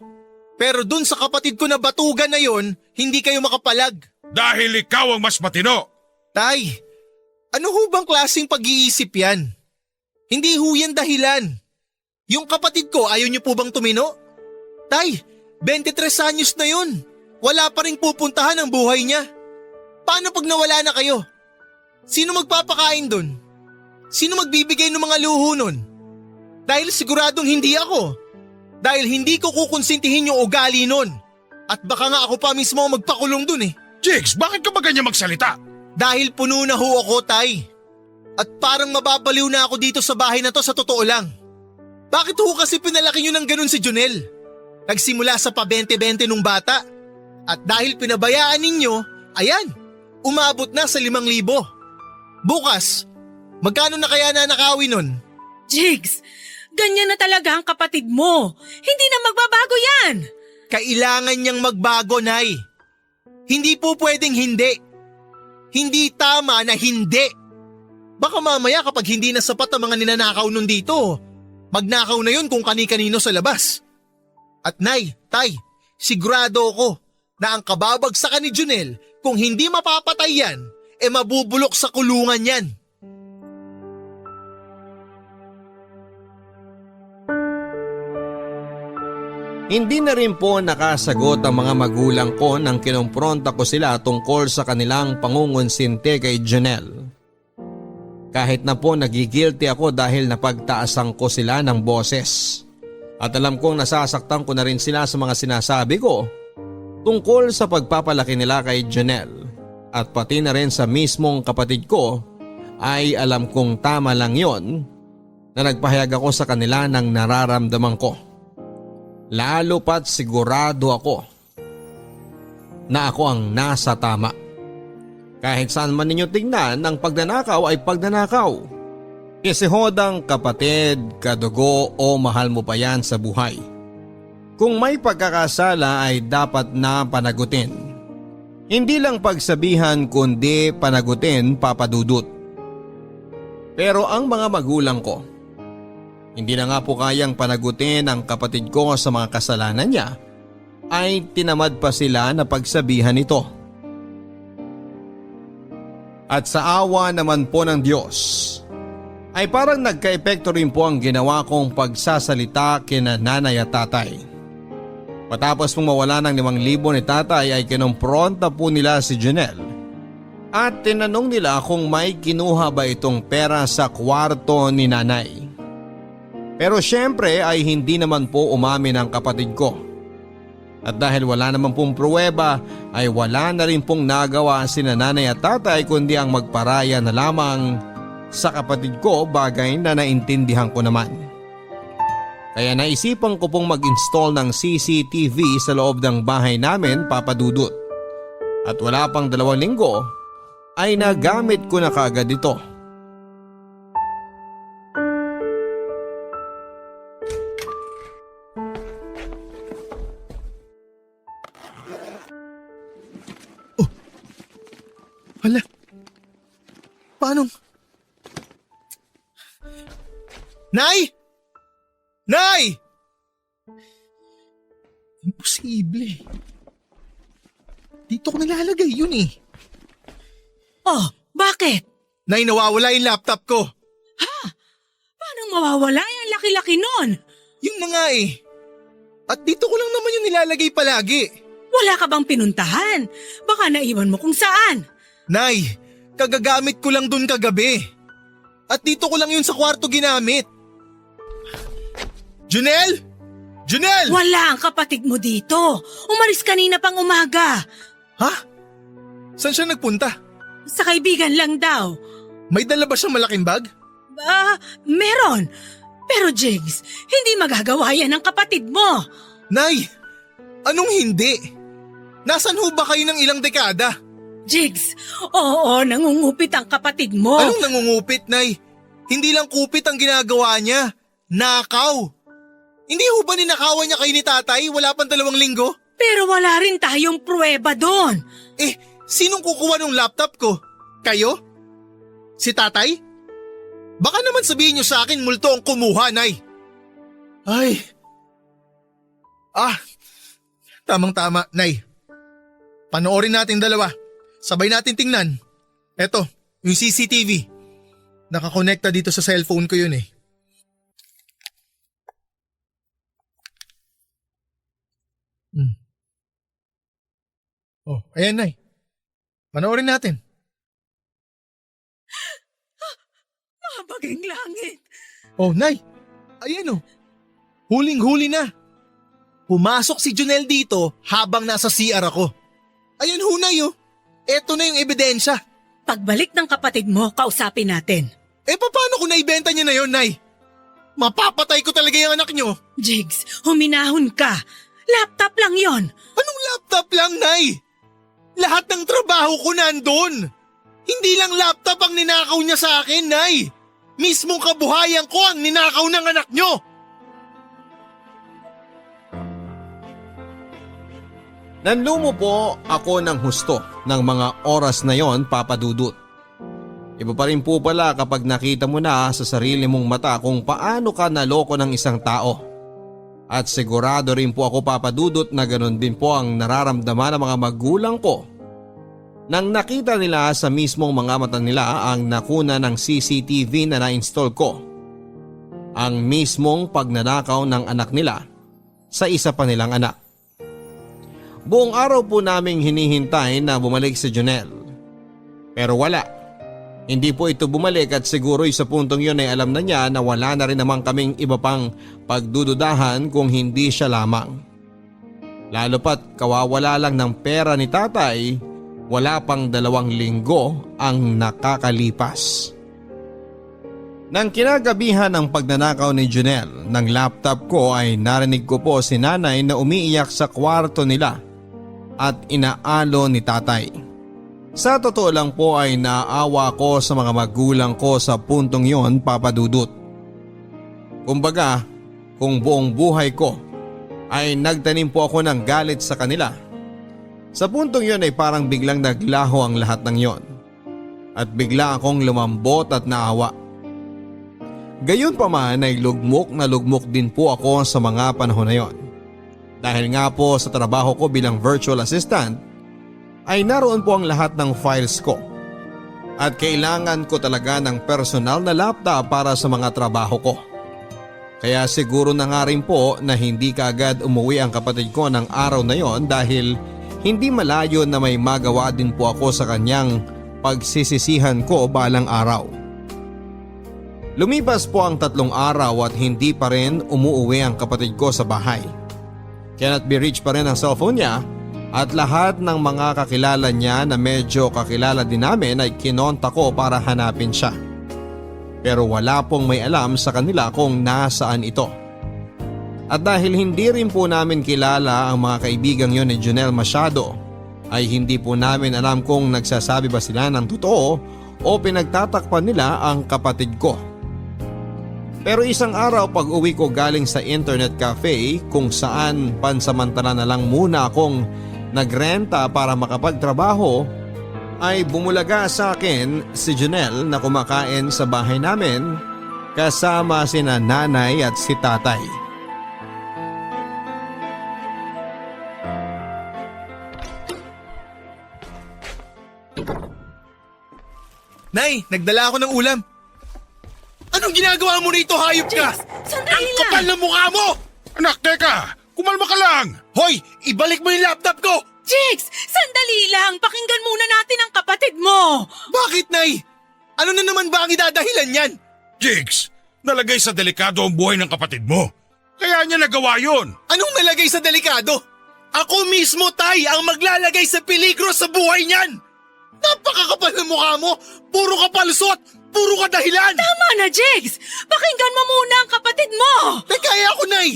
Pero dun sa kapatid ko na batugan na yon, hindi kayo makapalag. Dahil ikaw ang mas matino. Tay, ano ho bang klaseng pag-iisip yan? Hindi ho yan dahilan. Yung kapatid ko ayaw nyo po bang tumino? Tay, 23 anyos na yun. Wala pa rin pupuntahan ang buhay niya. Paano pag nawala na kayo? Sino magpapakain dun? Sino magbibigay ng mga luho nun? Dahil siguradong hindi ako. Dahil hindi ko kukonsintihin yung ugali nun. At baka nga ako pa mismo ang magpakulong dun eh. Jigs, bakit ka ba ganyan magsalita? Dahil puno na ho ako, Tay. At parang mababaliw na ako dito sa bahay na to sa totoo lang. Bakit ho kasi pinalaki nyo ng ganun si Junel? Nagsimula sa pa 20-20 nung bata. At dahil pinabayaan ninyo, ayan, umabot na sa 5,000. Bukas, magkano na kaya nanakawin nun? Jigs, ganyan na talaga ang kapatid mo. Hindi na magbabago yan. Kailangan niyang magbago, Nay. Hindi po pwedeng hindi. Hindi tama na hindi. Baka mamaya kapag hindi na sapat ang mga ninanakaw nun dito, magnakaw na yun kung kani-kanino sa labas. At Nay, Tay, sigurado ako na ang kababagsakan ni Junel kung hindi mapapatay yan, mabubulok sa kulungan yan. Hindi na rin po nakasagot ang mga magulang ko nang kinumpronta ko sila tungkol sa kanilang pangungunsinte kay Junel. Kahit na po nagigilty ako dahil napagtaasan ko sila ng boses. At alam kong nasasaktan ko na rin sila sa mga sinasabi ko tungkol sa pagpapalaki nila kay Junel. At pati na rin sa mismong kapatid ko ay alam kong tama lang yon na nagpahayag ako sa kanila ng nararamdaman ko. Lalo pat sigurado ako na ako ang nasa tama. Kahit saan man ninyo tingnan, ang pagnanakaw ay pagnanakaw. Kasi hodang kapatid, kadugo o mahal mo pa yan sa buhay. Kung may pagkakasala ay dapat na panagutin. Hindi lang pagsabihan kundi panagutin, Papa Dudut. Pero ang mga magulang ko, hindi na nga po kayang panagutin ang kapatid ko sa mga kasalanan niya, ay tinamad pa sila na pagsabihan ito. At sa awa naman po ng Diyos, ay parang nagka-epekto rin po ang ginawa kong pagsasalita kina nanay at tatay. Matapos pong mawala ng 5,000 ni tatay ay kinumpronta po nila si Junel at tinanong nila kung may kinuha ba itong pera sa kwarto ni nanay. Pero syempre ay hindi naman po umamin ang kapatid ko. At dahil wala naman pong pruweba ay wala na rin pong nagawa si nanay at tatay kundi ang magparaya na lamang sa kapatid ko, bagay na naintindihan ko naman. Kaya naisipan ko pong mag-install ng CCTV sa loob ng bahay namin, Papa Dudut. At wala pang 2 linggo ay nagamit ko na kaagad ito. Hala, paano? Nay! Nay! Imposible. Dito ko nilalagay yun eh. Oh, bakit? Nay, nawawala yung laptop ko. Paano mawawala? Ang laki-laki nun. Yun na nga eh. At dito ko lang naman yung nilalagay palagi. Wala ka bang pinuntahan? Baka naiwan mo kung saan. Nay, kagagamit ko lang dun kagabi. At dito ko lang yun sa kwarto ginamit. Junel! Junel! Wala ang kapatid mo dito. Umalis kanina pang umaga. Ha? Saan siya nagpunta? Sa kaibigan lang daw. May dala ba siyang malaking bag? Meron. Pero Jigs, hindi magagawa yan ng kapatid mo. Nay, anong hindi? Nasaan ho ba kayo ng ilang dekada? Jigs, oo, nangungupit ang kapatid mo. Anong nangungupit, Nay? Hindi lang kupit ang ginagawa niya. Nakaw. Hindi ho ba ninakawan niya kayo ni tatay? Wala pang 2 linggo? Pero wala rin tayong pruweba doon. Sinong kukuha ng laptop ko? Kayo? Si tatay? Baka naman sabihin niyo sa akin multo ang kumuha, Nay. Ay. Tamang-tama, Nay. Panoorin natin dalawa. Sabay natin tingnan. Eto, yung CCTV. Nakakonekta dito sa cellphone ko yun eh. Oh, ayan, Nay. Panoorin natin. Mabaging langit. Oh, Nay. Ayan oh. Huling-huli na. Pumasok si Junel dito habang nasa CR ako. Ayan ho, Nay oh. Eto na yung ebidensya. Pagbalik ng kapatid mo, kausapin natin. Paano kung naibenta niya na yun, Nay? Mapapatay ko talaga yung anak niyo. Jigs, huminahon ka. Laptop lang yon. Anong laptop lang, Nay? Lahat ng trabaho ko nandun. Hindi lang laptop ang ninakaw niya sa akin, Nay. Mismong kabuhayan ko ang ninakaw ng anak niyo. Nanlumo po ako ng husto ng mga oras na yon, Papa Dudut. Iba pa rin po pala kapag nakita mo na sa sarili mong mata kung paano ka naloko ng isang tao. At sigurado rin po ako, Papa Dudut, na ganoon din po ang nararamdaman ng mga magulang ko nang nakita nila sa mismong mga mata nila ang nakuna ng CCTV na na-install ko. Ang mismong pagnanakaw ng anak nila sa isa pa nilang anak. Buong araw po naming hinihintay na bumalik si Junel. Pero wala. Hindi po ito bumalik at siguro sa puntong yun ay alam na niya na wala na rin naman kaming iba pang pagdududahan kung hindi siya lamang. Lalo pat kawawala lang ng pera ni tatay, wala pang 2 linggo ang nakakalipas. Nang kinagabihan ng pagnanakaw ni Junel ng laptop ko ay narinig ko po si nanay na umiiyak sa kwarto nila at inaalo ni tatay. Sa totoo lang po ay naawa ko sa mga magulang ko sa puntong yon, Papa Dudut. Kumbaga, kung buong buhay ko ay nagtanim po ako ng galit sa kanila. Sa puntong yon ay parang biglang naglaho ang lahat ng yon. At bigla akong lumambot at naawa. Gayon pa man ay lugmok na lugmok din po ako sa mga panahon na yon. Dahil nga po sa trabaho ko bilang virtual assistant ay naroon po ang lahat ng files ko. At kailangan ko talaga ng personal na laptop para sa mga trabaho ko. Kaya siguro na nga rin po na hindi kaagad umuwi ang kapatid ko ng araw na yon dahil hindi malayo na may magawa din po ako sa kanyang pagsisisihan ko balang araw. Lumipas po ang 3 araw at hindi pa rin umuuwi ang kapatid ko sa bahay. Cannot be reached pa rin ang cellphone niya at lahat ng mga kakilala niya na medyo kakilala din namin ay kinonta ko para hanapin siya. Pero wala pong may alam sa kanila kung nasaan ito. At dahil hindi rin po namin kilala ang mga kaibigang yon ni Junel masyado, ay hindi po namin alam kung nagsasabi ba sila ng totoo o pinagtatakpan nila ang kapatid ko. Pero isang araw pag uwi ko galing sa internet cafe kung saan pansamantala na lang muna akong nagrenta para makapagtrabaho, ay bumulaga sa akin si Junel na kumakain sa bahay namin kasama sina nanay at si tatay. Nay, nagdala ako ng ulam. Anong ginagawa mo rito, hayop ka? Sandali Ang lang! kapal na mukha mo! Anak, teka! Kumalma ka lang! Hoy, ibalik mo yung laptop ko! Jigs! Sandali lang! Pakinggan muna natin ang kapatid mo! Bakit, Nay? Ano na naman ba ang idadahilan yan? Jigs, nalagay sa delikado ang buhay ng kapatid mo. Kaya niya nagawa yun. Anong nalagay sa delikado? Ako mismo, Tay, ang maglalagay sa peligro sa buhay niyan! Napakakapal ng mukha mo! Puro ka palusot! Puro ka dahilan! Tama na, Jigs! Pakinggan mo muna ang kapatid mo! Kaya ako, Nay!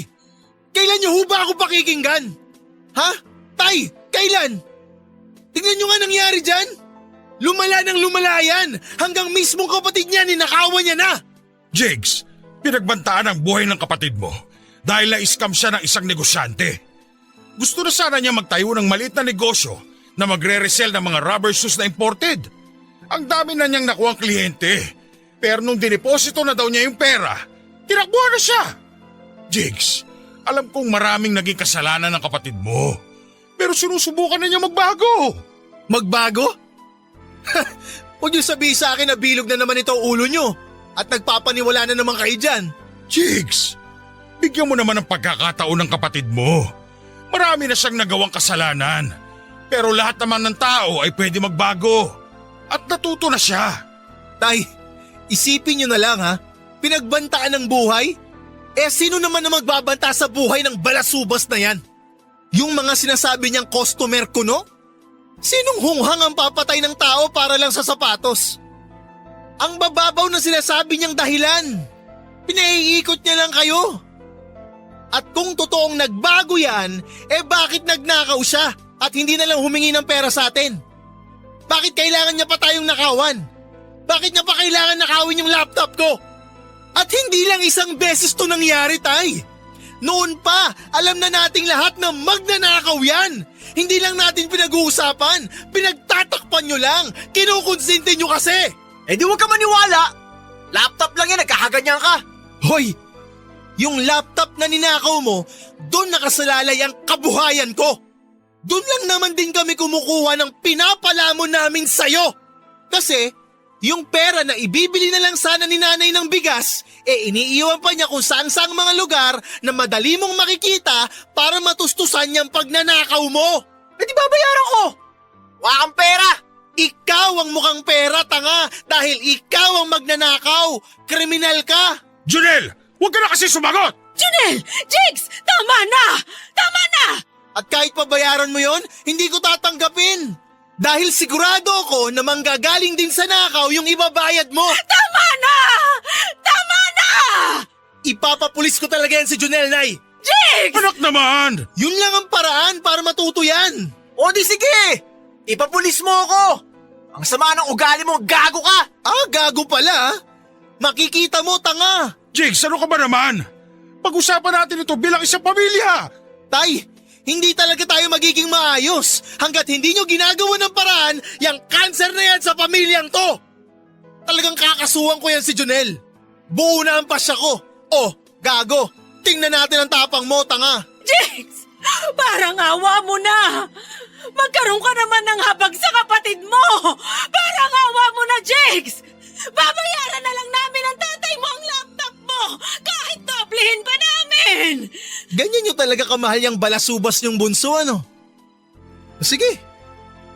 Kailan niyo ho ba ako pakikinggan? Ha? Tay, kailan? Tingnan niyo nga nangyari dyan. Lumala ng lumala yan hanggang mismong kapatid niya ninakawan niya na. Jigs, pinagbantaan ang buhay ng kapatid mo dahil na-scam siya ng isang negosyante. Gusto na sana niya magtayo ng maliit na negosyo na magre-resell ng mga rubber shoes na imported. Ang dami na niyang nakuhang kliyente. Pero nung dineposito na daw niya yung pera, tinakbuhan na siya. Jigs, alam kong maraming naging kasalanan ng kapatid mo. Pero sinusubukan na niya magbago. Magbago? Huwag niyo sabihin sa akin na bilog na naman ito ang ulo niyo at nagpapaniwala na naman kayo dyan. Jigs, bigyan mo naman ng pagkakataon ng kapatid mo. Marami na siyang nagawang kasalanan. Pero lahat naman ng tao ay pwede magbago. At natuto na siya. Tay, isipin niyo na lang ha, pinagbantaan ng buhay? Sino naman na magbabanta sa buhay ng balasubas na yan? Yung mga sinasabi niyang customer ko, no? Sinong hunghang ang papatay ng tao para lang sa sapatos? Ang bababaw na sinasabi niyang dahilan. Pinaiikot niya lang kayo. At kung totoong nagbago yan, bakit nagnakaw siya at hindi na lang humingi ng pera sa atin? Bakit kailangan niya pa tayong nakawan? Bakit niya pa kailangan nakawin yung laptop ko? At hindi lang isang beses to nangyari, Tay. Noon pa, alam na nating lahat na magnanakaw yan. Hindi lang natin pinag-uusapan, pinagtatakpan nyo lang, kinukonsente nyo kasi. Di huwag ka maniwala. Laptop lang yan, nagkakaganyan ka. Hoy, yung laptop na ninakaw mo, doon nakasalalay ang kabuhayan ko. Doon lang naman din kami kumukuha ng pinapalamon namin sa'yo. Kasi yung pera na ibibili na lang sana ni nanay ng bigas, iniiwan pa niya kung saan-saang mga lugar na madali mong makikita para matustusan niyang pagnanakaw mo. Di babayaran ko. Wala kang pera. Ikaw ang mukhang pera, tanga, dahil ikaw ang magnanakaw. Kriminal ka. Junel, huwag ka na kasi sumagot! Junel! Jigs! Tama na! Tama na! At kahit pabayaran mo yon, hindi ko tatanggapin. Dahil sigurado ako na manggagaling din sa nakaw yung ibabayad mo. Tama na! Tama na! Ipapapulis ko talaga yan si Junel, Nay. Jigs! Anak naman! Yun lang ang paraan para matuto yan. O di sige. Ipapulis mo ako. Ang sama ng ugali mo, gago ka. Gago pala. Makikita mo, tanga. Jigs, ano ka ba naman? Pag-usapan natin ito bilang isang pamilya. Tay, hindi talaga tayo magiging maayos hanggat hindi nyo ginagawa ng paraan yung cancer na yan sa pamilyang to. Talagang kakasuhan ko yan si Junel. Buo na ang pasya ko. Gago. Tingnan natin ang tapang mo, tanga. Jigs! Parang awa mo na! Magkaroon ka naman ng habag sa kapatid mo! Parang awa mo na, Jigs! Babayaran na lang namin ang tatay mo ang laptop mo! Kahit doblehin pa namin! Ganyan nyo talaga kamahal yung balasubas nyong bunso, ano? Sige,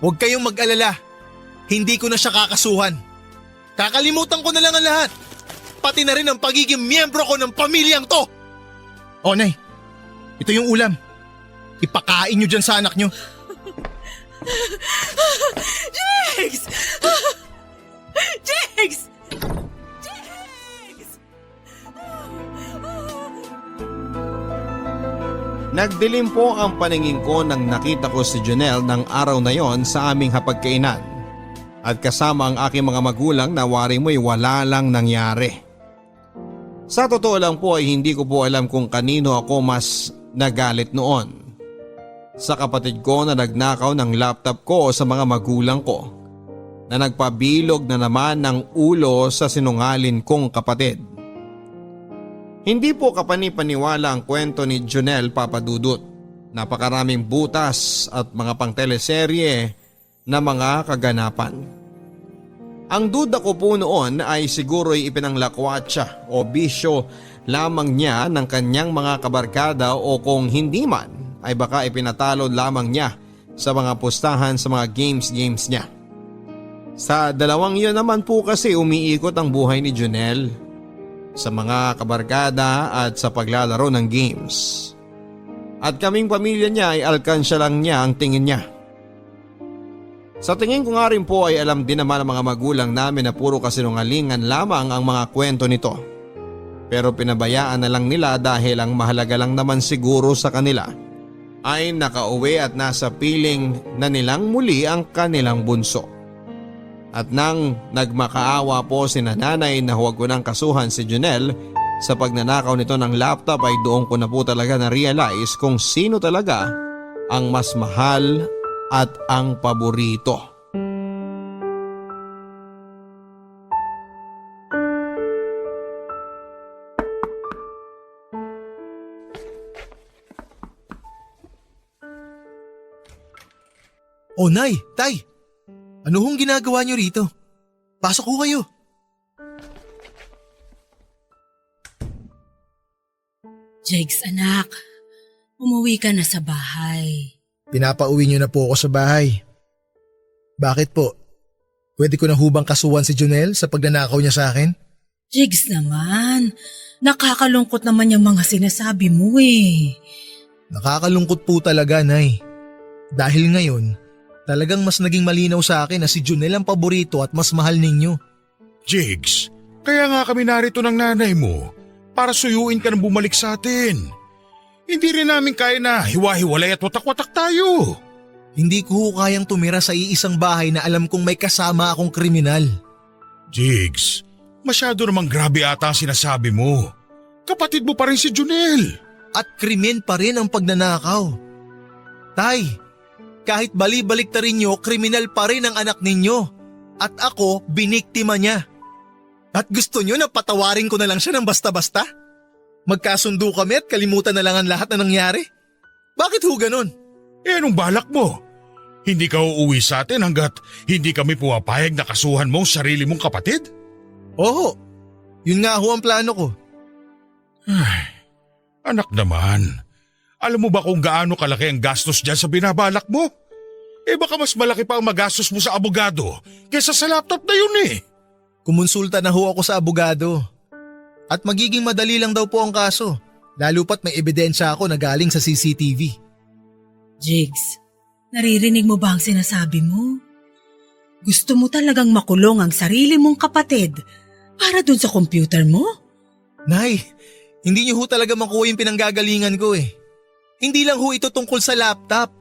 huwag kayong mag-alala. Hindi ko na siya kakasuhan. Kakalimutan ko na lang ang lahat. Pati na rin ang pagiging miyembro ko ng pamilyang to. Nay, ito yung ulam. Ipakain nyo dyan sa anak nyo. Jigs! Jigs! Jigs! Nagdilim po ang paningin ko nang nakita ko si Junel ng araw na yon sa aming hapagkainan. At kasama ang aking mga magulang na wari mo'y wala lang nangyari. Sa totoo lang po ay hindi ko po alam kung kanino ako mas nagalit noon. Sa kapatid ko na nagnakaw ng laptop ko o sa mga magulang ko na nagpabilog na naman ng ulo sa sinungalin kong kapatid. Hindi po kapanipaniwala ang kwento ni Junel Papadudut. Napakaraming butas at mga pangteleserye na mga kaganapan. Ang duda ko po noon ay siguro'y ipinanglakwat siya o bisyo lamang niya ng kanyang mga kabarkada o kung hindi man ay baka ipinatalo lamang niya sa mga pustahan sa mga games niya. Sa dalawang iyon naman po kasi umiikot ang buhay ni Junel, sa mga kabarkada at sa paglalaro ng games. At kaming pamilya niya ay alkansya lang niya ang tingin niya. Sa tingin ko nga rin po ay alam din naman ng mga magulang namin na puro kasinungalingan lamang ang mga kwento nito. Pero pinabayaan na lang nila dahil ang mahalaga lang naman siguro sa kanila ay nakauwi at nasa piling na nilang muli ang kanilang bunso. At nang nagmakaawa po si nanay na huwag ko nang kasuhan si Junel sa pagnanakaw nito ng laptop ay doon ko na po talaga na-realize kung sino talaga ang mas mahal at ang paborito. Oh, Nay, Tay, ano hong ginagawa niyo rito? Pasok ho kayo. Jigs, anak. Umuwi ka na sa bahay. Pinapauwi niyo na po ako sa bahay. Bakit po? Pwede ko na hubang kasuhan si Junel sa pagnanakaw niya sa akin? Jigs naman. Nakakalungkot naman yung mga sinasabi mo eh. Nakakalungkot po talaga, Nay. Dahil ngayon, talagang mas naging malinaw sa akin na si Junel ang paborito at mas mahal ninyo. Jigs, kaya nga kami narito ng nanay mo para suyuin ka ng bumalik sa atin. Hindi rin namin kaya na hiwa-hiwalay at watak-watak tayo. Hindi ko ho kayang tumira sa iisang bahay na alam kong may kasama akong kriminal. Jigs, masyado namang grabe ata ang sinasabi mo. Kapatid mo pa rin si Junel. At krimen pa rin ang pagnanakaw. Tay, kahit bali-balik ta rin nyo, kriminal pa rin ang anak ninyo. At ako, biniktima niya. At gusto nyo na patawarin ko na lang siya ng basta-basta? Magkasundo kami at kalimutan na lang ang lahat na nangyari? Bakit ho ganun? Eh anong balak mo? Hindi ka uuwi sa atin hanggat hindi kami puwapayag na kasuhan mo ang sarili mong kapatid? Oo, yun nga ho ang plano ko. Ay, anak naman, alam mo ba kung gaano kalaki ang gastos dyan sa binabalak mo? Eh baka mas malaki pa ang magastos mo sa abogado kaysa sa laptop na yun eh. Kumonsulta na ho ako sa abogado. At magiging madali lang daw po ang kaso, lalo pat may ebidensya ako na galing sa CCTV. Jigs, naririnig mo ba ang sinasabi mo? Gusto mo talagang makulong ang sarili mong kapatid para dun sa computer mo? Nay, hindi niyo ho talaga makuha yung pinanggagalingan ko eh. Hindi lang ho ito tungkol sa laptop.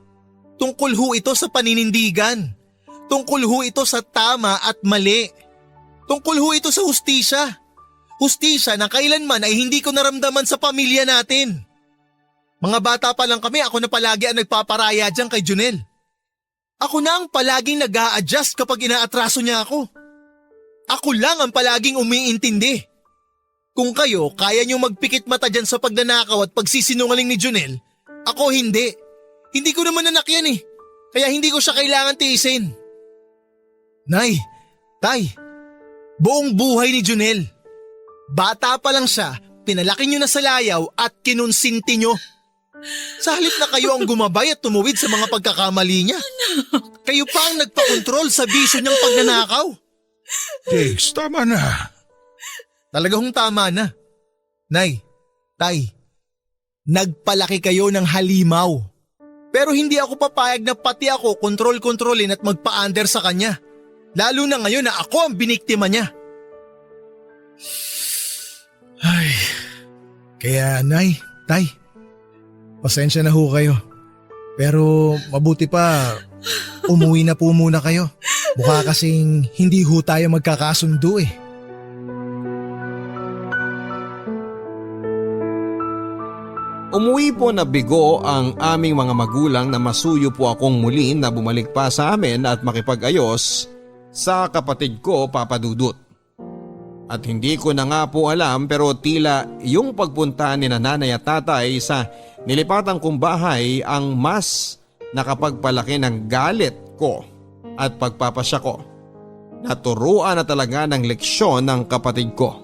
Tungkol ho ito sa paninindigan. Tungkol ho ito sa tama at mali. Tungkol ho ito sa hustisya. Hustisya na kailanman ay hindi ko naramdaman sa pamilya natin. Mga bata pa lang kami, ako na palagi ang nagpaparaya dyan kay Junel. Ako na ang palaging nag-a-adjust kapag inaatraso niya ako. Ako lang ang palaging umiintindi. Kung kayo, kaya niyo magpikit mata dyan sa pagnanakaw at pagsisinungaling ni Junel, ako hindi. Hindi ko naman anak yan eh. Kaya hindi ko siya kailangan tiisin. Nay, Tay, buong buhay ni Junel. Bata pa lang siya, pinalaki niyo na sa layaw at kinonsinti niyo. Sa halip na kayo ang gumabay at tumuwid sa mga pagkakamali niya. Kayo pa ang nagpakontrol sa bisyo niyang pagnanakaw. Jigs, tama na. Talagang tama na. Nay, Tay, nagpalaki kayo ng halimaw. Pero hindi ako papayag na pati ako kontrol-kontrolin at magpa-under sa kanya. Lalo na ngayon na ako ang biniktima niya. Ay, kaya Nay, Tay, pasensya na ho kayo. Pero mabuti pa, umuwi na po muna kayo. Mukha kasing hindi ho tayo magkakasundo eh. Umuwi po na bigo ang aming mga magulang na masuyo po akong muli na bumalik pa sa amin at makipag-ayos sa kapatid ko, Papa Dudut. At hindi ko na nga po alam pero tila yung pagpunta ni nanay at tatay sa nilipatan kong bahay ang mas nakapagpalaki ng galit ko at pagpapasya ko. Naturuan na talaga ng leksyon ng kapatid ko.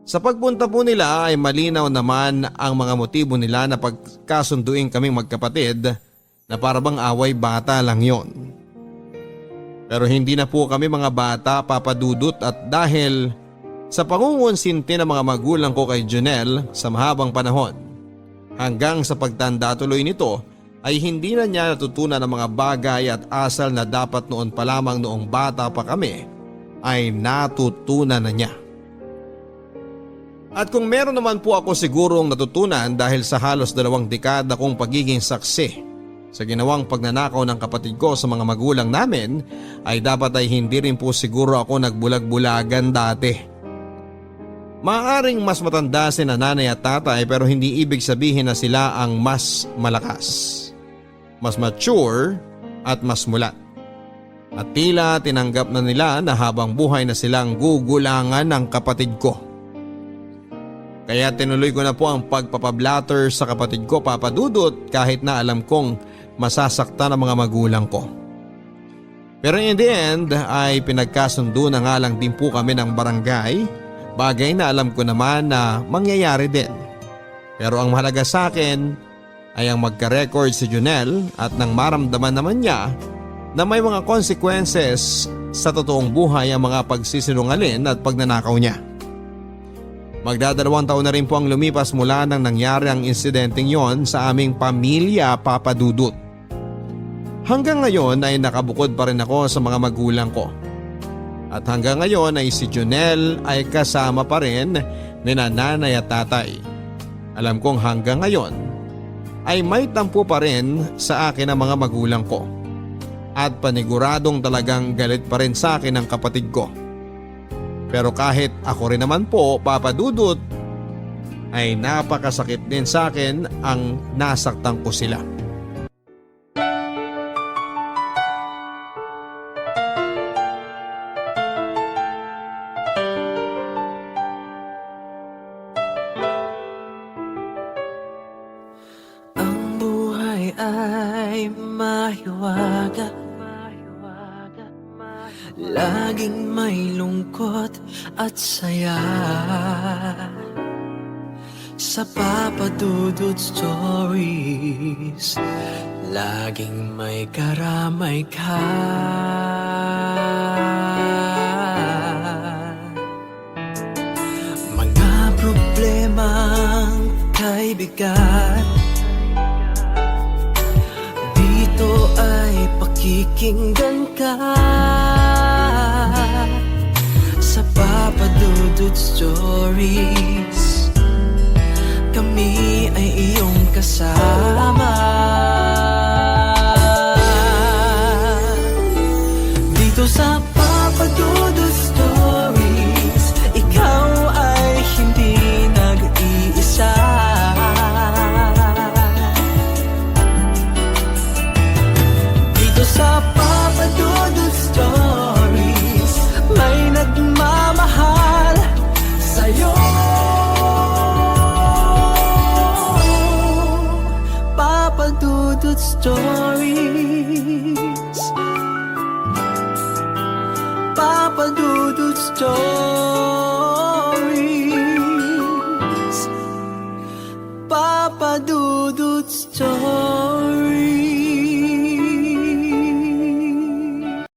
Sa pagpunta po nila ay malinaw naman ang mga motibo nila na pagkasunduin kaming magkapatid na parabang away bata lang yon. Pero hindi na po kami mga bata, Papa Dudut, at dahil sa pangungonsinti ng mga magulang ko kay Jonel sa mahabang panahon, hanggang sa pagtanda tuloy nito ay hindi na niya natutunan ang mga bagay at asal na dapat noon pa lamang noong bata pa kami ay natutunan na niya. At kung meron naman po ako sigurong natutunan dahil sa halos 2 dekada kong pagiging saksi sa ginawang pagnanakaw ng kapatid ko sa mga magulang namin, ay dapat ay hindi rin po siguro ako nagbulag-bulagan dati. Maaaring mas matanda si nanay at tatay pero hindi ibig sabihin na sila ang mas malakas, mas mature at mas mulat. At tila tinanggap na nila na habang buhay na silang gugulangan ng kapatid ko. Kaya tinuloy ko na po ang pagpapablatter sa kapatid ko, Papa Dudut, kahit na alam kong masasaktan ang mga magulang ko. Pero in the end ay pinagkasundo na nga lang din po kami ng barangay, bagay na alam ko naman na mangyayari din. Pero ang mahalaga sa akin ay ang magka-record si Jonel at nang maramdaman naman niya na may mga consequences sa totoong buhay ang mga pagsisinungaling at pagnanakaw niya. Magda2 taon na rin po ang lumipas mula nang nangyari ang insidenteng yon sa aming pamilya, Papa Dudut. Hanggang ngayon ay nakabukod pa rin ako sa mga magulang ko. At hanggang ngayon ay si Jonel ay kasama pa rin ni nanay at tatay. Alam kong hanggang ngayon ay may tampo pa rin sa akin ang mga magulang ko. At paniguradong talagang galit pa rin sa akin ang kapatid ko. Pero kahit ako rin naman po, Papa Dudut, ay napakasakit din sa akin ang nasaktan ko sila. Ang buhay ay mahiwaga, laging may lungkot at saya. Sa Papa Dudut Stories, laging may karamay ka. Mga problemang kay bigat, dito ay pakikinggan ka. Sa Papa Dudut Stories, kami ay iyong kasama. Dito sa Papa Dudut Stories, ikaw ay hindi nag-iisa. Dito sa Papa Dudut Stories, may nagmamahal sa'yo. Papa Dudut Stories, Papa Dudut Stories, Papa Dudut Stories.